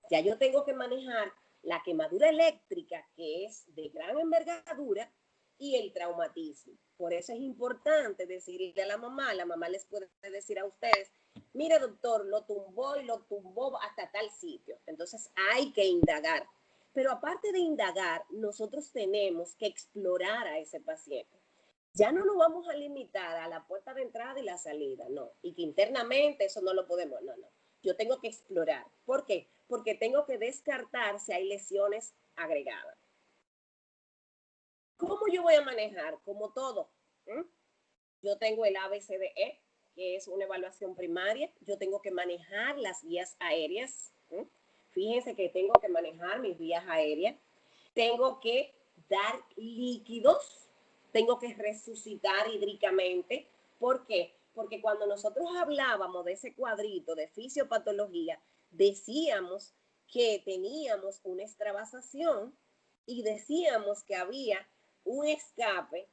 Ya yo tengo que manejar la quemadura eléctrica, que es de gran envergadura, y el traumatismo. Por eso es importante decirle a la mamá les puede decir a ustedes, mire doctor, lo tumbó y lo tumbó hasta tal sitio. Entonces hay que indagar. Pero aparte de indagar, nosotros tenemos que explorar a ese paciente. Ya no nos vamos a limitar a la puerta de entrada y la salida, no. Y que internamente eso no lo podemos, no. Yo tengo que explorar. ¿Por qué? Porque tengo que descartar si hay lesiones agregadas. ¿Cómo yo voy a manejar? Como todo. Yo tengo el ABCDE, que es una evaluación primaria. Yo tengo que manejar las vías aéreas. Fíjense que tengo que manejar mis vías aéreas. Tengo que dar líquidos. Tengo que resucitar hídricamente. ¿Por qué? Porque cuando nosotros hablábamos de ese cuadrito de fisiopatología, decíamos que teníamos una extravasación y decíamos que había un escape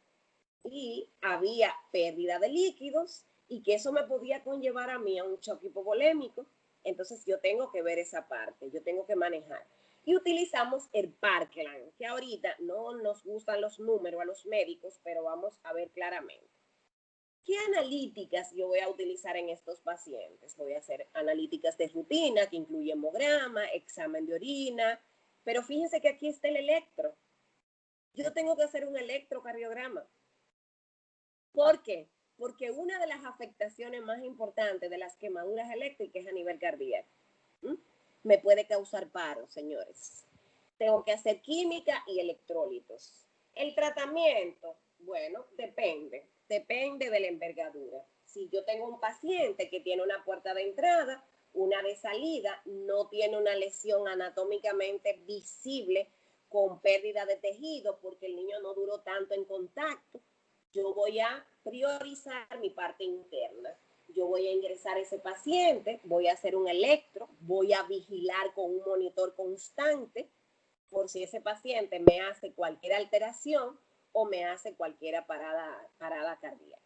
y había pérdida de líquidos y que eso me podía conllevar a mí a un choque hipovolémico. Entonces yo tengo que ver esa parte, yo tengo que manejar. Y utilizamos el Parkland, que ahorita no nos gustan los números a los médicos, pero vamos a ver claramente. ¿Qué analíticas yo voy a utilizar en estos pacientes? Voy a hacer analíticas de rutina, que incluye hemograma, examen de orina, pero fíjense que aquí está el electro. Yo tengo que hacer un electrocardiograma. ¿Por qué? Porque una de las afectaciones más importantes de las quemaduras eléctricas es a nivel cardíaco. Me puede causar paro, señores. Tengo que hacer química y electrolitos. El tratamiento, bueno, depende de la envergadura. Si yo tengo un paciente que tiene una puerta de entrada, una de salida, no tiene una lesión anatómicamente visible con pérdida de tejido porque el niño no duró tanto en contacto, yo voy a priorizar mi parte interna. Yo voy a ingresar a ese paciente, voy a hacer un electro, voy a vigilar con un monitor constante por si ese paciente me hace cualquier alteración o me hace cualquier parada cardíaca.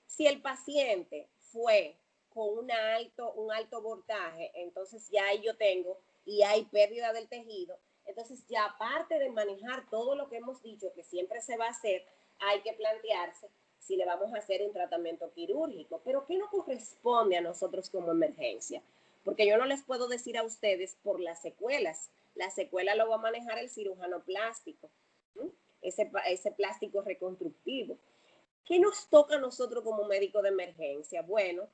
Si el paciente fue con un alto voltaje, entonces ya ahí yo tengo y hay pérdida del tejido, entonces ya aparte de manejar todo lo que hemos dicho que siempre se va a hacer, hay que plantearse si le vamos a hacer un tratamiento quirúrgico. Pero ¿qué nos corresponde a nosotros como emergencia? Porque yo no les puedo decir a ustedes por las secuelas. La secuela lo va a manejar el cirujano plástico, ese plástico reconstructivo. ¿Qué nos toca a nosotros como médico de emergencia? Bueno,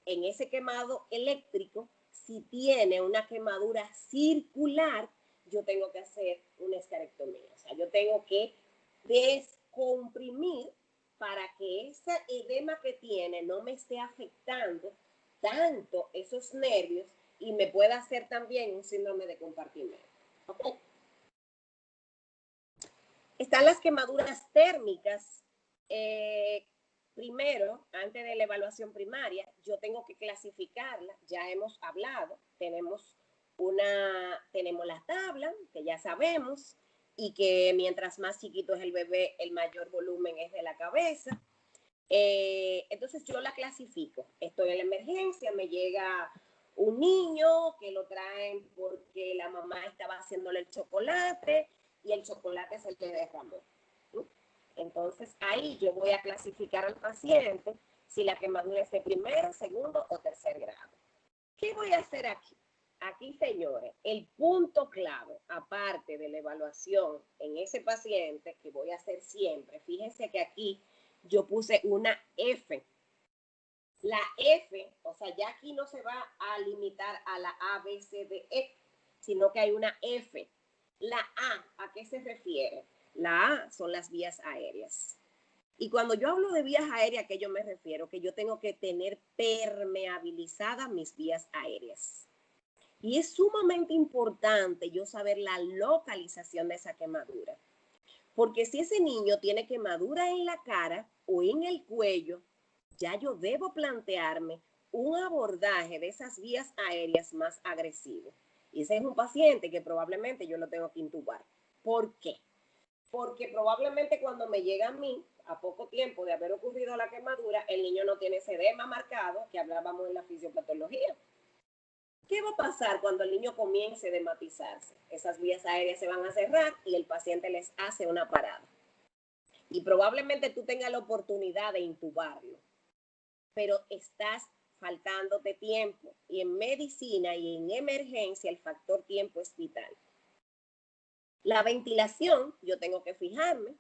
en ese quemado eléctrico, si tiene una quemadura circular, yo tengo que hacer una escarectomía. O sea, yo tengo que descomprimir para que ese edema que tiene no me esté afectando tanto esos nervios y me pueda hacer también un síndrome de compartimento. ¿Okay? Están las quemaduras térmicas. Primero, antes de la evaluación primaria, yo tengo que clasificarla. Ya hemos hablado, tenemos la tabla, que ya sabemos, y que mientras más chiquito es el bebé, el mayor volumen es de la cabeza. Entonces yo la clasifico. Estoy en la emergencia, me llega un niño que lo traen porque la mamá estaba haciéndole el chocolate y el chocolate se le derramó. Entonces ahí yo voy a clasificar al paciente si la quemadura es de primero, segundo o tercer grado. ¿Qué voy a hacer aquí? Aquí, señores, el punto clave, aparte de la evaluación en ese paciente, que voy a hacer siempre, fíjense que aquí yo puse una F. La F, o sea, ya aquí no se va a limitar a la A, B, C, D, E, sino que hay una F. La A, ¿a qué se refiere? La A son las vías aéreas. Y cuando yo hablo de vías aéreas, ¿a qué yo me refiero? Que yo tengo que tener permeabilizadas mis vías aéreas. Y es sumamente importante yo saber la localización de esa quemadura. Porque si ese niño tiene quemadura en la cara o en el cuello, ya yo debo plantearme un abordaje de esas vías aéreas más agresivo. Y ese es un paciente que probablemente yo lo tengo que intubar. ¿Por qué? Porque probablemente cuando me llega a mí, a poco tiempo de haber ocurrido la quemadura, el niño no tiene ese edema marcado que hablábamos en la fisiopatología. ¿Qué va a pasar cuando el niño comience a edematizarse? Esas vías aéreas se van a cerrar y el paciente les hace una parada. Y probablemente tú tengas la oportunidad de intubarlo, pero estás faltándote tiempo. Y en medicina y en emergencia el factor tiempo es vital. La ventilación, yo tengo que fijarme.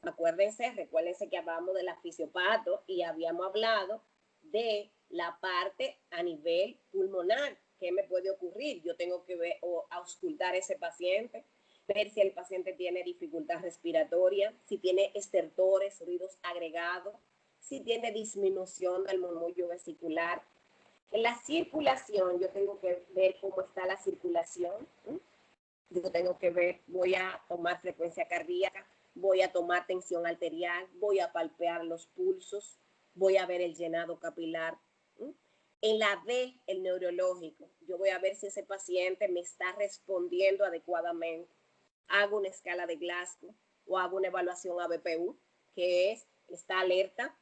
Recuérdense que hablábamos de la fisiopato y habíamos hablado de la parte a nivel pulmonar. ¿Qué me puede ocurrir? Yo tengo que ver o auscultar a ese paciente, ver si el paciente tiene dificultad respiratoria, si tiene estertores, ruidos agregados, si tiene disminución del murmullo vesicular. En la circulación, yo tengo que ver cómo está la circulación. Yo tengo que ver, voy a tomar frecuencia cardíaca, voy a tomar tensión arterial, voy a palpear los pulsos. voy a ver el llenado capilar. En la D, el neurológico, yo voy a ver si ese paciente me está respondiendo adecuadamente. Hago una escala de Glasgow o hago una evaluación ABPU, que es, está alerta,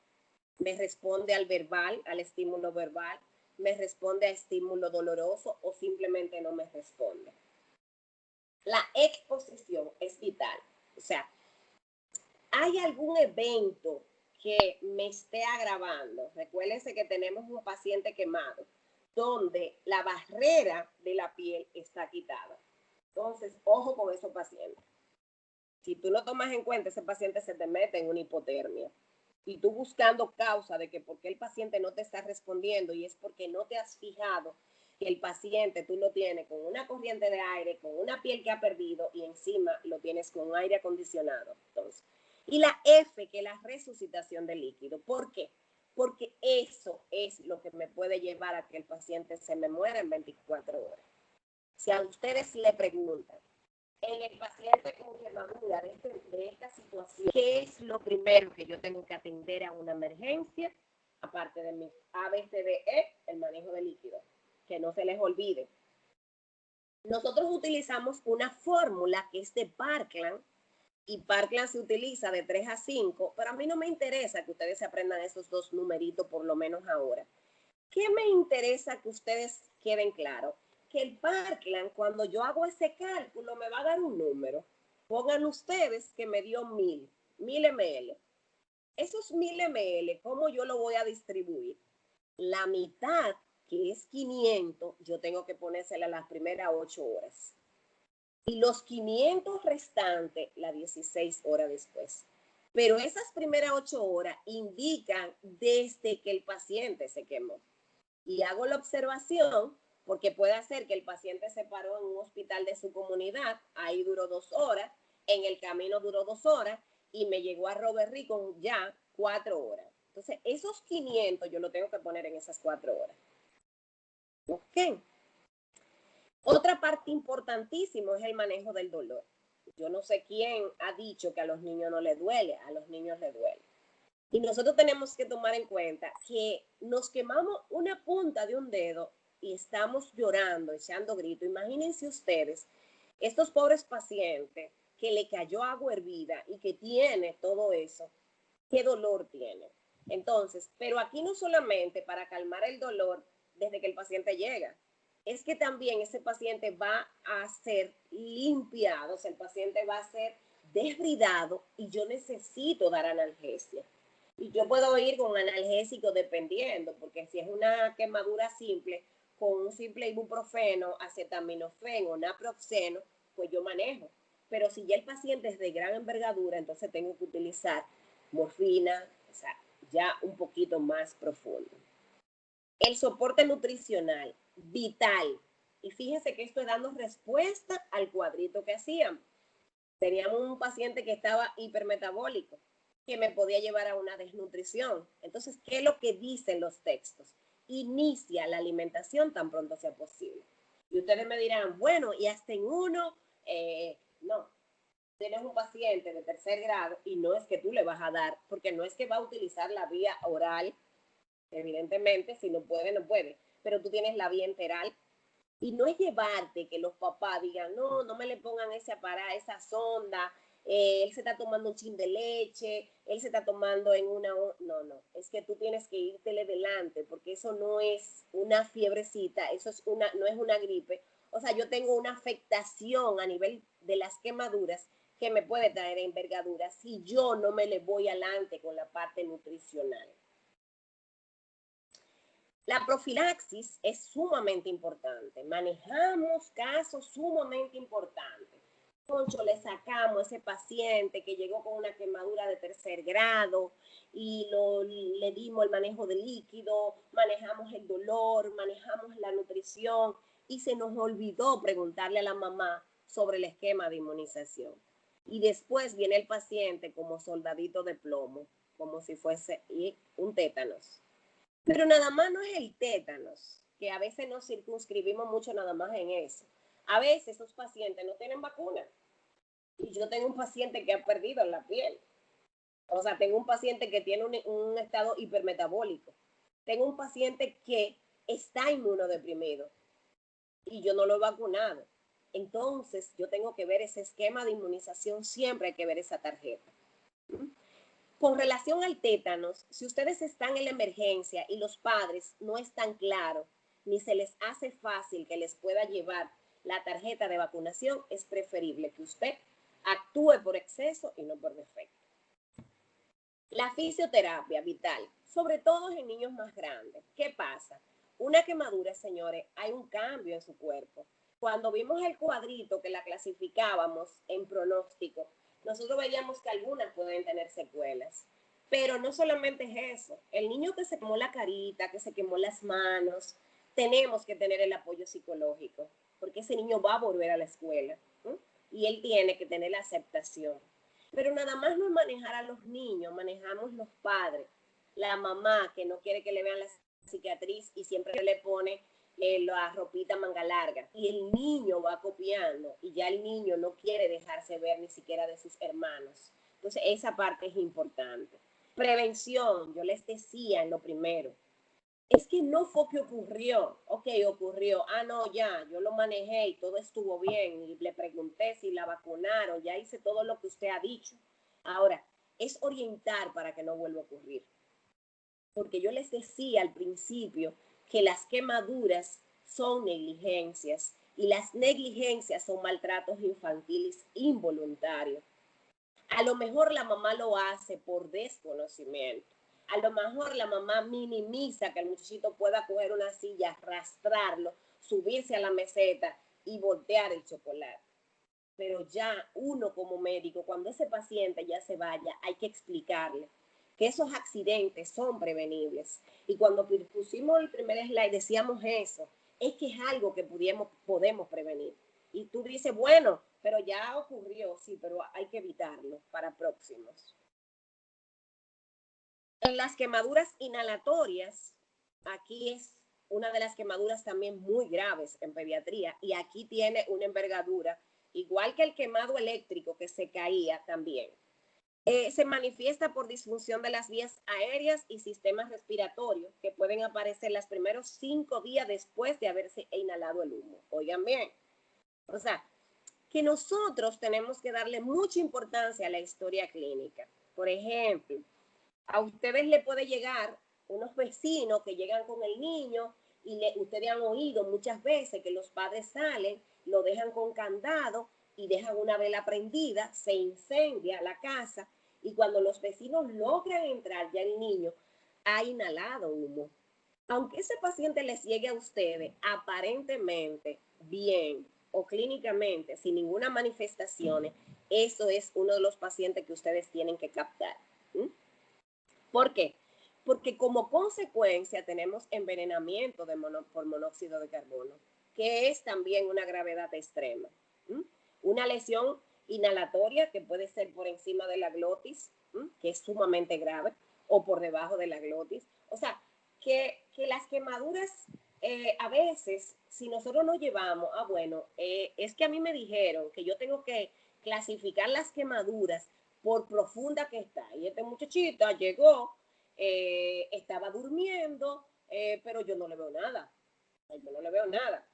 me responde al verbal, al estímulo verbal, me responde a estímulo doloroso o simplemente no me responde. La exposición es vital. O sea, ¿hay algún evento que me esté agravando? Recuérdense que tenemos un paciente quemado donde la barrera de la piel está quitada. Entonces, ojo con esos pacientes. Si tú no tomas en cuenta, ese paciente se te mete en una hipotermia. Y tú buscando causa de que por qué el paciente no te está respondiendo y es porque no te has fijado que el paciente tú lo tienes con una corriente de aire, con una piel que ha perdido y encima lo tienes con aire acondicionado. Entonces, y la F, que es la resucitación del líquido. ¿Por qué? Porque eso es lo que me puede llevar a que el paciente se me muera en 24 horas. Si a ustedes le preguntan, en el paciente con quemadura de esta situación, ¿qué es lo primero que yo tengo que atender a una emergencia? Aparte de mi ABCDE, el manejo de líquido, que no se les olvide. Nosotros utilizamos una fórmula que es de Parkland, y Parkland se utiliza de 3 a 5, pero a mí no me interesa que ustedes se aprendan esos dos numeritos por lo menos ahora. ¿Qué me interesa que ustedes queden claros? Que el Parkland, cuando yo hago ese cálculo, me va a dar un número. Pongan ustedes que me dio 1000 ml. Esos 1000 ml, ¿cómo yo lo voy a distribuir? La mitad, que es 500, yo tengo que ponérsela las primeras 8 horas. Y los 500 restantes, las 16 horas después. Pero esas primeras 8 horas indican desde que el paciente se quemó. Y hago la observación porque puede ser que el paciente se paró en un hospital de su comunidad, ahí duró 2 horas, en el camino duró 2 horas y me llegó a Robert Reed con ya 4 horas. Entonces, esos 500 yo lo tengo que poner en esas 4 horas. ¿Ok? Otra parte importantísima es el manejo del dolor. Yo no sé quién ha dicho que a los niños no les duele, a los niños les duele. Y nosotros tenemos que tomar en cuenta que nos quemamos una punta de un dedo y estamos llorando, echando gritos. Imagínense ustedes, estos pobres pacientes que le cayó agua hervida y que tiene todo eso, ¿qué dolor tiene? Entonces, pero aquí no solamente para calmar el dolor desde que el paciente llega, es que también ese paciente va a ser limpiado, o sea, el paciente va a ser desbridado y yo necesito dar analgesia. Y yo puedo ir con analgésico dependiendo, porque si es una quemadura simple, con un simple ibuprofeno, acetaminofén o naproxeno, pues yo manejo. Pero si ya el paciente es de gran envergadura, entonces tengo que utilizar morfina, o sea, ya un poquito más profundo. El soporte nutricional, vital. Y fíjense que estoy dando respuesta al cuadrito que hacíamos. Teníamos un paciente que estaba hipermetabólico, que me podía llevar a una desnutrición. Entonces, ¿qué es lo que dicen los textos? Inicia la alimentación tan pronto sea posible. Y ustedes me dirán, bueno, y hasta en uno, no. Tienes un paciente de 3er grado y no es que tú le vas a dar, porque no es que va a utilizar la vía oral, evidentemente, si no puede, no puede, pero tú tienes la vía enteral. Y no es llevarte que los papás digan, no, no me le pongan ese aparato, esa sonda, él se está tomando un chin de leche, él se está tomando en una... No, no, es que tú tienes que írtele delante, porque eso no es una fiebrecita, eso es no es una gripe. O sea, yo tengo una afectación a nivel de las quemaduras que me puede traer envergadura si yo no me le voy adelante con la parte nutricional. La profilaxis es sumamente importante. Manejamos casos sumamente importantes. Concho, le sacamos a ese paciente que llegó con una quemadura de 3er grado y le dimos el manejo de líquido, manejamos el dolor, manejamos la nutrición y se nos olvidó preguntarle a la mamá sobre el esquema de inmunización. Y después viene el paciente como soldadito de plomo, como si fuese un tétanos. Pero nada más no es el tétanos, que a veces nos circunscribimos mucho nada más en eso. A veces esos pacientes no tienen vacuna. Y yo tengo un paciente que ha perdido la piel. O sea, tengo un paciente que tiene un estado hipermetabólico. Tengo un paciente que está inmunodeprimido y yo no lo he vacunado. Entonces, yo tengo que ver ese esquema de inmunización, siempre hay que ver esa tarjeta. Con relación al tétanos, si ustedes están en la emergencia y los padres no están claros, ni se les hace fácil que les pueda llevar la tarjeta de vacunación, es preferible que usted actúe por exceso y no por defecto. La fisioterapia vital, sobre todo en niños más grandes. ¿Qué pasa? Una quemadura, señores, hay un cambio en su cuerpo. Cuando vimos el cuadrito que la clasificábamos en pronóstico, nosotros veíamos que algunas pueden tener secuelas. Pero no solamente es eso. El niño que se quemó la carita, que se quemó las manos, tenemos que tener el apoyo psicológico, porque ese niño va a volver a la escuela, ¿sí? Y él tiene que tener la aceptación. Pero nada más no es manejar a los niños, manejamos los padres. La mamá que no quiere que le vean la cicatriz y siempre le pone la ropita manga larga. Y el niño va copiando y ya el niño no quiere dejarse ver ni siquiera de sus hermanos. Entonces esa parte es importante. Prevención, yo les decía en lo primero. Es que no fue que ocurrió, ok, ocurrió, no, ya, yo lo manejé y todo estuvo bien, y le pregunté si la vacunaron, ya hice todo lo que usted ha dicho. Ahora, es orientar para que no vuelva a ocurrir. Porque yo les decía al principio que las quemaduras son negligencias, y las negligencias son maltratos infantiles involuntarios. A lo mejor la mamá lo hace por desconocimiento. A lo mejor la mamá minimiza que el muchachito pueda coger una silla, arrastrarlo, subirse a la meseta y voltear el chocolate. Pero ya uno como médico, cuando ese paciente ya se vaya, hay que explicarle que esos accidentes son prevenibles. Y cuando pusimos el primer slide decíamos eso, es que es algo que podemos prevenir. Y tú dices, bueno, pero ya ocurrió, sí, pero hay que evitarlo para próximos. En las quemaduras inhalatorias, aquí es una de las quemaduras también muy graves en pediatría, y aquí tiene una envergadura, igual que el quemado eléctrico que se caía también. Se manifiesta por disfunción de las vías aéreas y sistemas respiratorios que pueden aparecer los primeros 5 días después de haberse inhalado el humo. Oigan bien, o sea, que nosotros tenemos que darle mucha importancia a la historia clínica. Por ejemplo, a ustedes le puede llegar unos vecinos que llegan con el niño y ustedes han oído muchas veces que los padres salen, lo dejan con candado y dejan una vela prendida, se incendia la casa y cuando los vecinos logran entrar, ya el niño ha inhalado humo. Aunque ese paciente les llegue a ustedes aparentemente bien o clínicamente sin ninguna manifestación, eso es uno de los pacientes que ustedes tienen que captar. ¿Por qué? Porque como consecuencia tenemos envenenamiento por monóxido de carbono, que es también una gravedad extrema. Una lesión inhalatoria que puede ser por encima de la glotis, que es sumamente grave, o por debajo de la glotis. O sea, que las quemaduras a veces, si nosotros nos llevamos, bueno, es que a mí me dijeron que yo tengo que clasificar las quemaduras por profunda que está. Y esta muchachita llegó, estaba durmiendo, pero yo no le veo nada. Yo no le veo nada.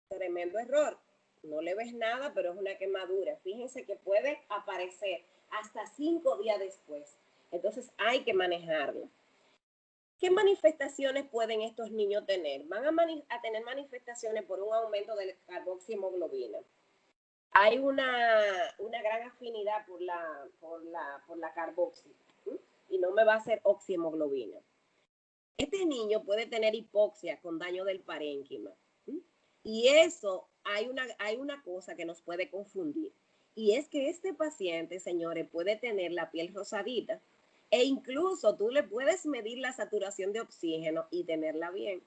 Tremendo error. No le ves nada, pero es una quemadura. Fíjense que puede aparecer hasta 5 días después. Entonces hay que manejarlo. ¿Qué manifestaciones pueden estos niños tener? Van a tener manifestaciones por un aumento de la carboxihemoglobina. Hay una gran afinidad por la carboxi, y no me va a hacer oxihemoglobina. Este niño puede tener hipoxia con daño del parénquima. Y eso, hay una cosa que nos puede confundir. Y es que este paciente, señores, puede tener la piel rosadita. E incluso tú le puedes medir la saturación de oxígeno y tenerla bien.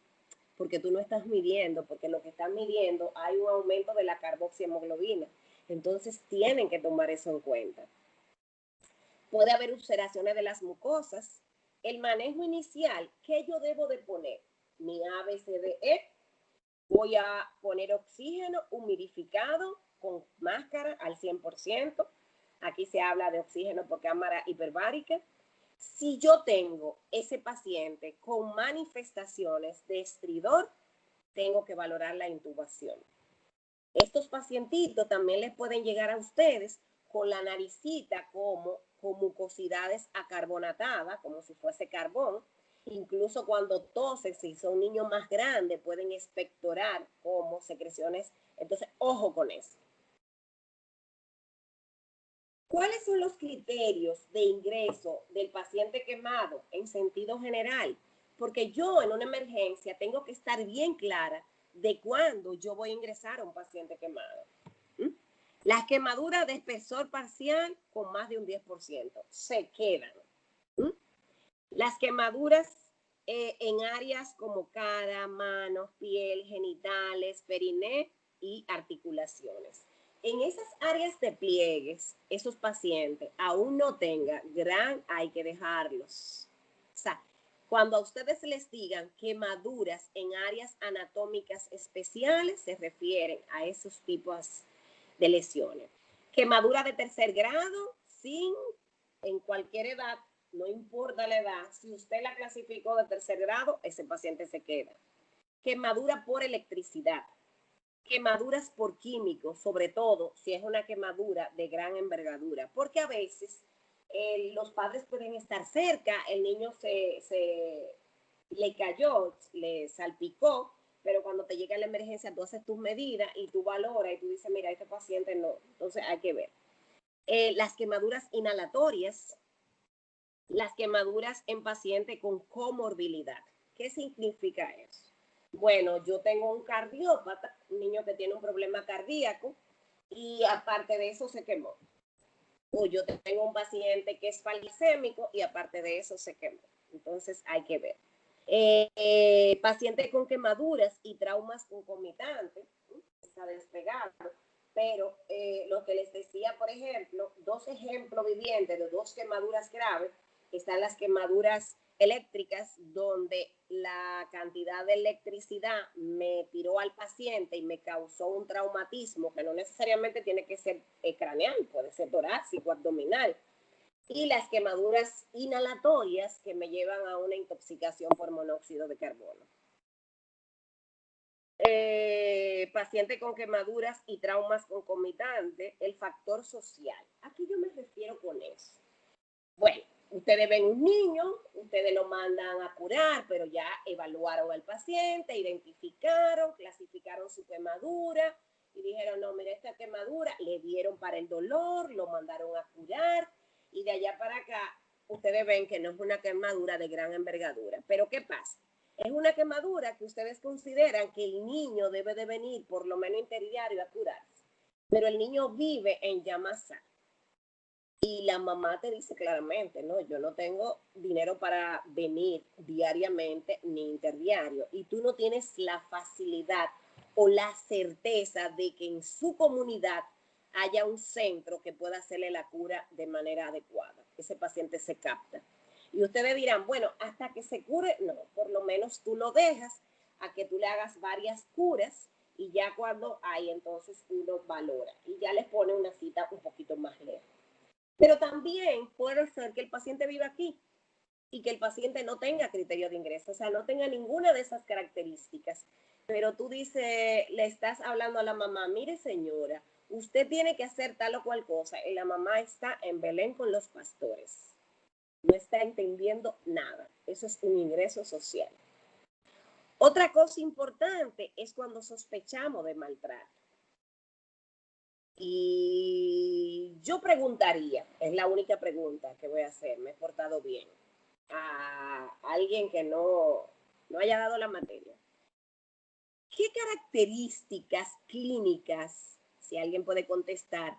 Porque tú no estás midiendo, porque lo que estás midiendo hay un aumento de la carboxihemoglobina. Entonces tienen que tomar eso en cuenta. Puede haber ulceraciones de las mucosas. El manejo inicial, ¿qué yo debo de poner? Mi ABCDE. Voy a poner oxígeno humidificado con máscara al 100%. Aquí se habla de oxígeno por cámara hiperbárica. Si yo tengo ese paciente con manifestaciones de estridor, tengo que valorar la intubación. Estos pacientitos también les pueden llegar a ustedes con la naricita como con mucosidades acarbonatadas, como si fuese carbón. Incluso cuando tosen, si son niños más grandes, pueden expectorar como secreciones. Entonces, ojo con eso. ¿Cuáles son los criterios de ingreso del paciente quemado en sentido general? Porque yo en una emergencia tengo que estar bien clara de cuándo yo voy a ingresar a un paciente quemado. Las quemaduras de espesor parcial con más de un 10% se quedan. Las quemaduras en áreas como cara, manos, piel, genitales, periné y articulaciones. En esas áreas de pliegues, esos pacientes aún no tengan hay que dejarlos. O sea, cuando a ustedes les digan quemaduras en áreas anatómicas especiales, se refieren a esos tipos de lesiones. Quemadura de tercer grado, en cualquier edad, no importa la edad, si usted la clasificó de tercer grado, ese paciente se queda. Quemadura por electricidad. Quemaduras por químicos, sobre todo si es una quemadura de gran envergadura, porque a veces los padres pueden estar cerca, el niño le cayó, le salpicó, pero cuando te llega la emergencia tú haces tus medidas y tú valoras y tú dices, mira, este paciente no, entonces hay que ver. Las quemaduras inhalatorias, las quemaduras en pacientes con comorbilidad. ¿Qué significa eso? Bueno, yo tengo un cardiópata, un niño que tiene un problema cardíaco y aparte de eso se quemó. O yo tengo un paciente que es falsémico y aparte de eso se quemó. Entonces hay que ver. Paciente con quemaduras y traumas concomitantes, está despegado, pero lo que les decía, por ejemplo, dos ejemplos vivientes de dos quemaduras graves, están las quemaduras eléctricas, donde la cantidad de electricidad me tiró al paciente y me causó un traumatismo que no necesariamente tiene que ser craneal, puede ser torácico, abdominal. Y las quemaduras inhalatorias que me llevan a una intoxicación por monóxido de carbono. Paciente con quemaduras y traumas concomitantes, el factor social. ¿A qué yo me refiero con eso? Bueno, ustedes ven un niño, ustedes lo mandan a curar, pero ya evaluaron al paciente, identificaron, clasificaron su quemadura y dijeron, no, mira, esta quemadura, le dieron para el dolor, lo mandaron a curar y de allá para acá ustedes ven que no es una quemadura de gran envergadura. Pero ¿qué pasa? Es una quemadura que ustedes consideran que el niño debe de venir por lo menos interdiario a curarse, pero el niño vive en Yamasá. Y la mamá te dice claramente, no, yo no tengo dinero para venir diariamente ni interdiario. Y tú no tienes la facilidad o la certeza de que en su comunidad haya un centro que pueda hacerle la cura de manera adecuada. Ese paciente se capta. Y ustedes dirán, bueno, hasta que se cure, no, por lo menos tú lo dejas a que tú le hagas varias curas y ya cuando hay, entonces uno valora y ya les pone una cita un poquito más lejos. Pero también puede ser que el paciente viva aquí y que el paciente no tenga criterio de ingreso, o sea, no tenga ninguna de esas características. Pero tú dices, le estás hablando a la mamá, mire señora, usted tiene que hacer tal o cual cosa, y la mamá está en Belén con los pastores. No está entendiendo nada. Eso es un ingreso social. Otra cosa importante es cuando sospechamos de maltrato. Y yo preguntaría, es la única pregunta que voy a hacer, me he portado bien, a alguien que no haya dado la materia. ¿Qué características clínicas, si alguien puede contestar,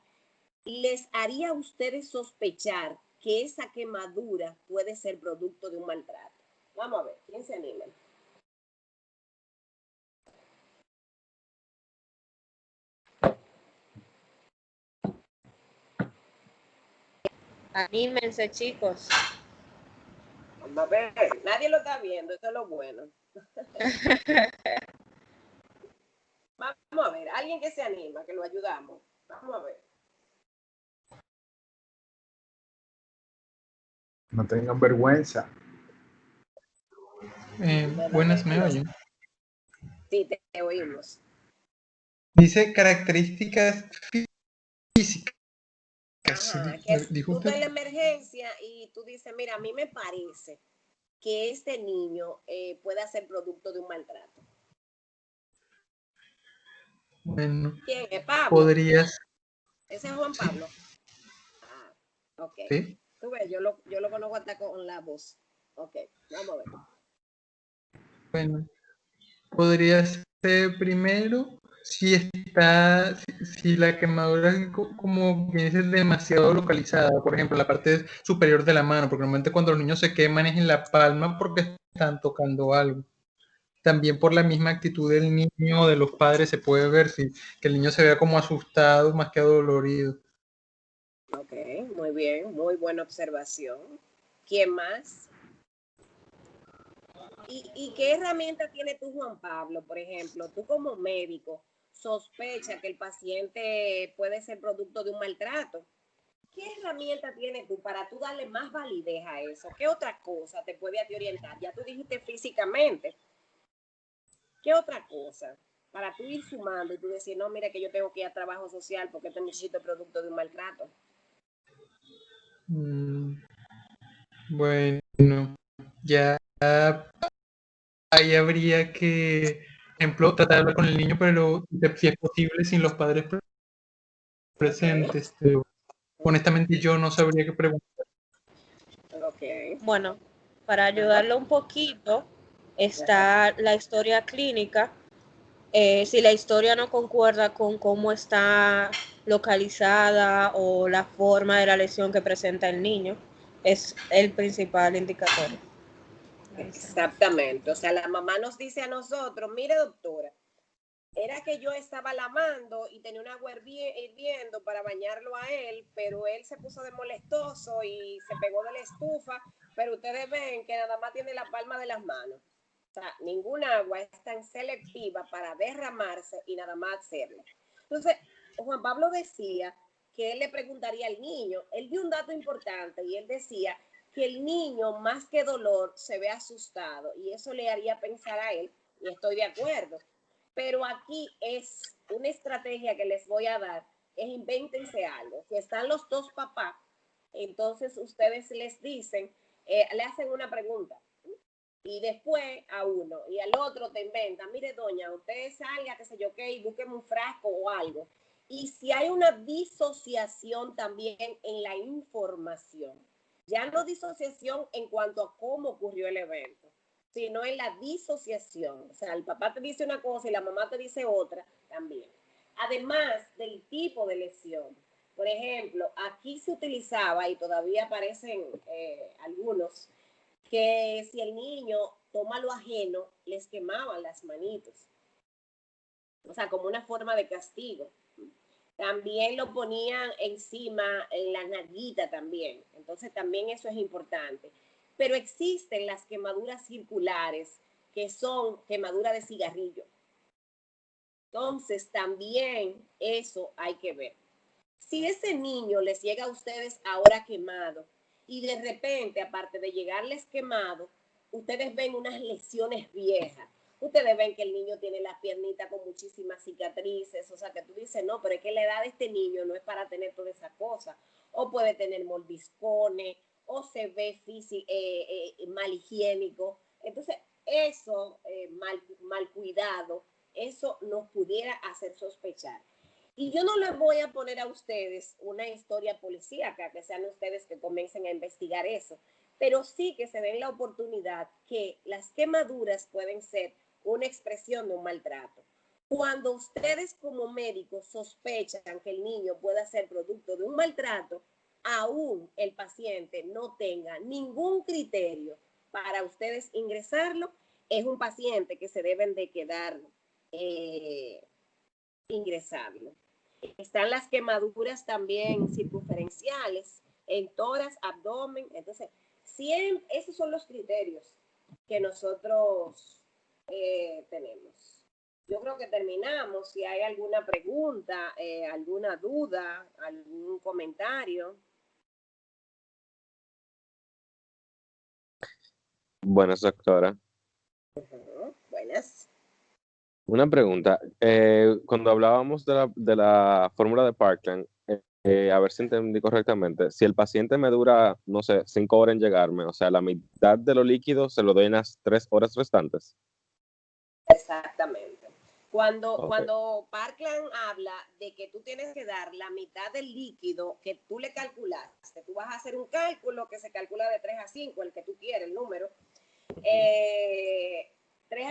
les haría a ustedes sospechar que esa quemadura puede ser producto de un maltrato? Vamos a ver, ¿quién se anima? Anímense, chicos. Vamos a ver, nadie lo está viendo, eso es lo bueno. Vamos a ver, alguien que se anima, que lo ayudamos. Vamos a ver. No tengan vergüenza. Buenas, ¿me oyen? Sí, te oímos. Dice características físicas. Ajá, que Dijo tú estás usted. en la emergencia y tú dices, mira, a mí me parece que este niño puede ser producto de un maltrato. Bueno, ¿Quién es Pablo? podrías. Ese es Juan Sí, Pablo. Ah, ok. sí. Tú ves, yo lo conozco hasta con la voz. Ok, vamos a ver. Bueno, podría ser primero si la quemadura es como bien dices, demasiado localizada, por ejemplo, la parte superior de la mano, porque normalmente cuando los niños se queman es en la palma porque están tocando algo. También por la misma actitud del niño o de los padres se puede ver que el niño se vea como asustado más que adolorido. Ok, muy bien, muy buena observación. ¿Quién más? ¿Y qué herramienta tiene tú, Juan Pablo? Por ejemplo, tú como médico sospecha que el paciente puede ser producto de un maltrato. ¿Qué herramienta tienes tú para tú darle más validez a eso? ¿Qué otra cosa te puede a ti orientar? Ya tú dijiste físicamente. ¿Qué otra cosa? Para tú ir sumando y tú decir, no, mira que yo tengo que ir a trabajo social porque este muchachito es producto de un maltrato. Bueno, ya ahí habría que, por ejemplo, tratar de hablar con el niño, pero si es posible sin los padres presentes. Pero honestamente yo no sabría qué preguntar. Ok. Bueno, para ayudarlo un poquito, está la historia clínica. Si la historia no concuerda con cómo está localizada o la forma de la lesión que presenta el niño, es el principal indicatorio. Exactamente. O sea, la mamá nos dice a nosotros, mire doctora, era que yo estaba lavando y tenía un agua hirviendo para bañarlo a él, pero él se puso de molestoso y se pegó de la estufa, pero ustedes ven que nada más tiene la palma de las manos. O sea, ninguna agua es tan selectiva para derramarse y nada más hacerlo. Entonces, Juan Pablo decía que él le preguntaría al niño, él dio un dato importante y él decía que el niño más que dolor se ve asustado y eso le haría pensar a él, y estoy de acuerdo. Pero aquí es una estrategia que les voy a dar, es invéntense algo. Si están los dos papás, entonces ustedes les dicen, le hacen una pregunta y después a uno y al otro te inventan, mire doña, usted salga, qué sé yo qué, y búsqueme un frasco o algo. Y si hay una disociación también en la información, ya no disociación en cuanto a cómo ocurrió el evento, sino en la disociación. O sea, el papá te dice una cosa y la mamá te dice otra también. Además del tipo de lesión. Por ejemplo, aquí se utilizaba, y todavía aparecen algunos, que si el niño toma lo ajeno, les quemaban las manitos. O sea, como una forma de castigo. También lo ponían encima en la nalguita también. Entonces también eso es importante. Pero existen las quemaduras circulares, que son quemaduras de cigarrillo. Entonces también eso hay que ver. Si ese niño les llega a ustedes ahora quemado y de repente, aparte de llegarles quemado, ustedes ven unas lesiones viejas, ustedes ven que el niño tiene las piernitas con muchísimas cicatrices, o sea que tú dices, no, pero es que la edad de este niño no es para tener toda esa cosa, o puede tener mordiscones, o se ve mal higiénico. Entonces, eso, mal cuidado, eso nos pudiera hacer sospechar. Y yo no les voy a poner a ustedes una historia policíaca, que sean ustedes que comiencen a investigar eso, pero sí que se den la oportunidad que las quemaduras pueden ser una expresión de un maltrato. Cuando ustedes como médicos sospechan que el niño pueda ser producto de un maltrato, aún el paciente no tenga ningún criterio para ustedes ingresarlo, es un paciente que se deben de quedar ingresarlo. Están las quemaduras también circunferenciales en tórax, abdomen. Entonces, siempre, esos son los criterios que nosotros tenemos. Yo creo que terminamos. Si hay alguna pregunta, alguna duda, algún comentario. Buenas, doctora. Buenas. Una pregunta. Cuando hablábamos de la fórmula de Parkland, a ver si entendí correctamente, si el paciente me dura, no sé, 5 horas en llegarme, o sea, la mitad de lo líquido se lo doy en las 3 horas restantes. Exactamente. Cuando, Ok. cuando Parkland habla de que tú tienes que dar la mitad del líquido que tú le calculaste, tú vas a hacer un cálculo que se calcula de 3 a 5, el que tú quieres, el número, 3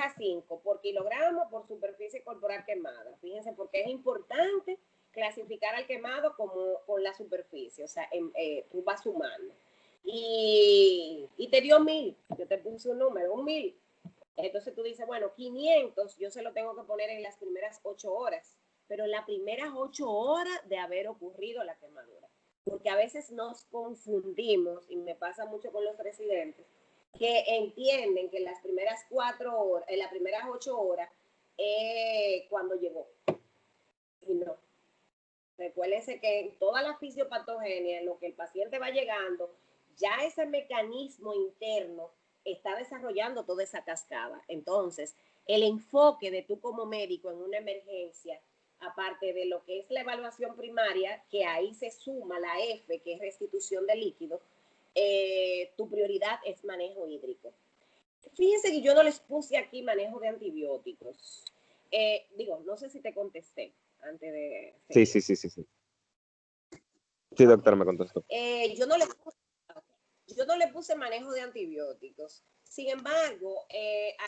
a 5 por kilogramo por superficie corporal quemada. Fíjense, porque es importante clasificar al quemado como con la superficie, o sea, tú vas sumando. Y te dio 1000, yo te puse un número, 1000. Entonces tú dices, bueno, 500 yo se lo tengo que poner en las primeras 8 horas, pero en las primeras 8 horas de haber ocurrido la quemadura. Porque a veces nos confundimos, y me pasa mucho con los residentes, que entienden que en las primeras 4 horas, en las primeras 8 horas, cuando llegó. Y no. Recuérdense que en toda la fisiopatogenia, en lo que el paciente va llegando, ya ese mecanismo interno está desarrollando toda esa cascada. Entonces, el enfoque de tú como médico en una emergencia, aparte de lo que es la evaluación primaria, que ahí se suma la F, que es restitución de líquido, tu prioridad es manejo hídrico. Fíjense que yo no les puse aquí manejo de antibióticos. No sé si te contesté antes de... Sí. Sí, doctora, me contestó. Yo no le puse manejo de antibióticos. Sin embargo,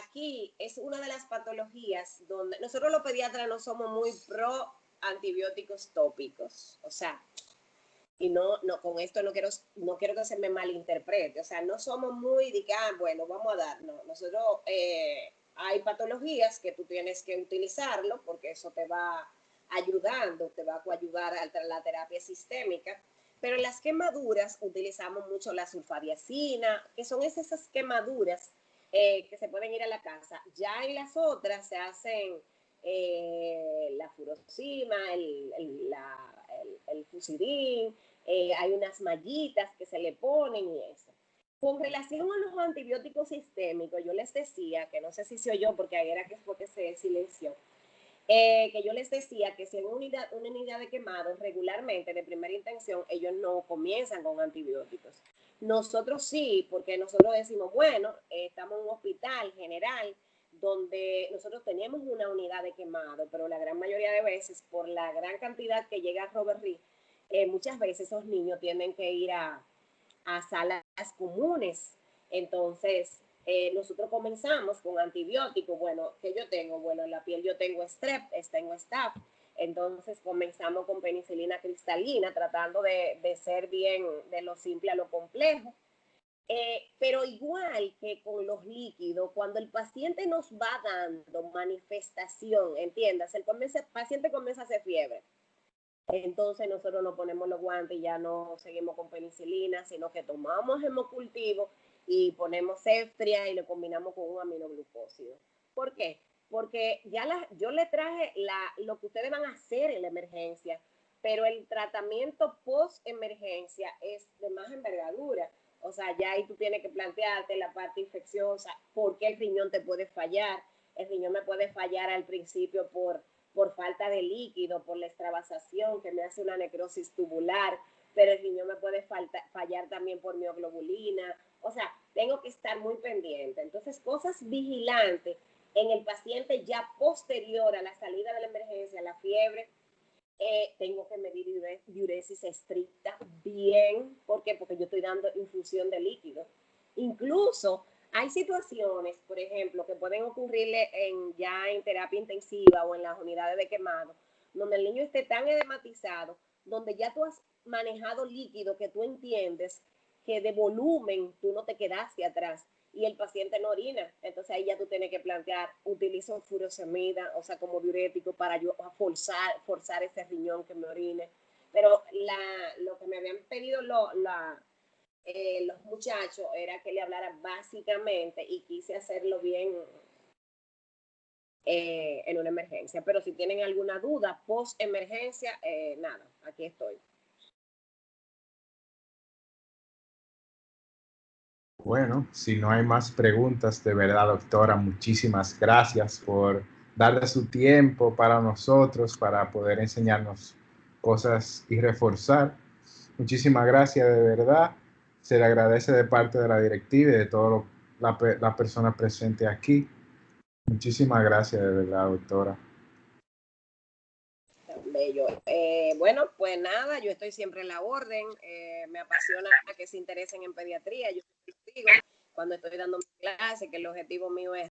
aquí es una de las patologías donde nosotros los pediatras no somos muy pro antibióticos tópicos. O sea, y no con esto no quiero que se me malinterprete. O sea, no somos muy de que, bueno, vamos a dar. No, nosotros hay patologías que tú tienes que utilizarlo porque eso te va ayudando, te va a ayudar a la terapia sistémica. Pero en las quemaduras utilizamos mucho la sulfadiazina, que son esas quemaduras que se pueden ir a la casa. Ya en las otras se hacen la furosima, el fusidín, hay unas mallitas que se le ponen y eso. Con relación a los antibióticos sistémicos, yo les decía, que no sé si se oyó porque ahí era que fue que se silenció, que yo les decía que si en una unidad de quemados regularmente de primera intención ellos no comienzan con antibióticos. Nosotros sí, porque nosotros decimos, bueno, estamos en un hospital general donde nosotros tenemos una unidad de quemado, pero la gran mayoría de veces, por la gran cantidad que llega a Robert Reed, muchas veces esos niños tienen que ir a salas comunes. Entonces, nosotros comenzamos con antibióticos. Bueno, ¿qué yo tengo? Bueno, en la piel yo tengo strep, tengo staph. Entonces comenzamos con penicilina cristalina, tratando de ser bien de lo simple a lo complejo. Pero igual que con los líquidos, cuando el paciente nos va dando manifestación, entiendas, el paciente comienza a hacer fiebre. Entonces nosotros nos ponemos los guantes y ya no seguimos con penicilina, sino que tomamos hemocultivo y ponemos ceftriaxona y lo combinamos con un aminoglucósido. ¿Por qué? Porque yo le traje lo que ustedes van a hacer en la emergencia, pero el tratamiento post-emergencia es de más envergadura. O sea, ya ahí tú tienes que plantearte la parte infecciosa, por qué el riñón te puede fallar. El riñón me puede fallar al principio por falta de líquido, por la extravasación que me hace una necrosis tubular, pero el riñón me puede fallar también por mioglobulina. O sea, tengo que estar muy pendiente. Entonces, cosas vigilantes en el paciente ya posterior a la salida de la emergencia, la fiebre, tengo que medir diuresis estricta bien. ¿Por qué? Porque yo estoy dando infusión de líquido. Incluso hay situaciones, por ejemplo, que pueden ocurrirle ya en terapia intensiva o en las unidades de quemado, donde el niño esté tan edematizado, donde ya tú has manejado líquido que tú entiendes que de volumen tú no te quedaste atrás y el paciente no orina. Entonces ahí ya tú tienes que plantear, utilizo furosemida, o sea, como diurético para yo forzar ese riñón que me orine. Pero lo que me habían pedido los muchachos era que le hablara básicamente y quise hacerlo bien en una emergencia. Pero si tienen alguna duda post emergencia, nada, aquí estoy. Bueno, si no hay más preguntas, de verdad, doctora, muchísimas gracias por darle su tiempo para nosotros, para poder enseñarnos cosas y reforzar. Muchísimas gracias, de verdad. Se le agradece de parte de la directiva y de todas las personas presentes aquí. Muchísimas gracias, de verdad, doctora. Bello. Bueno, pues nada, yo estoy siempre en la orden. Me apasiona que se interesen en pediatría. Yo siempre lo digo cuando estoy dando mi clase, que el objetivo mío es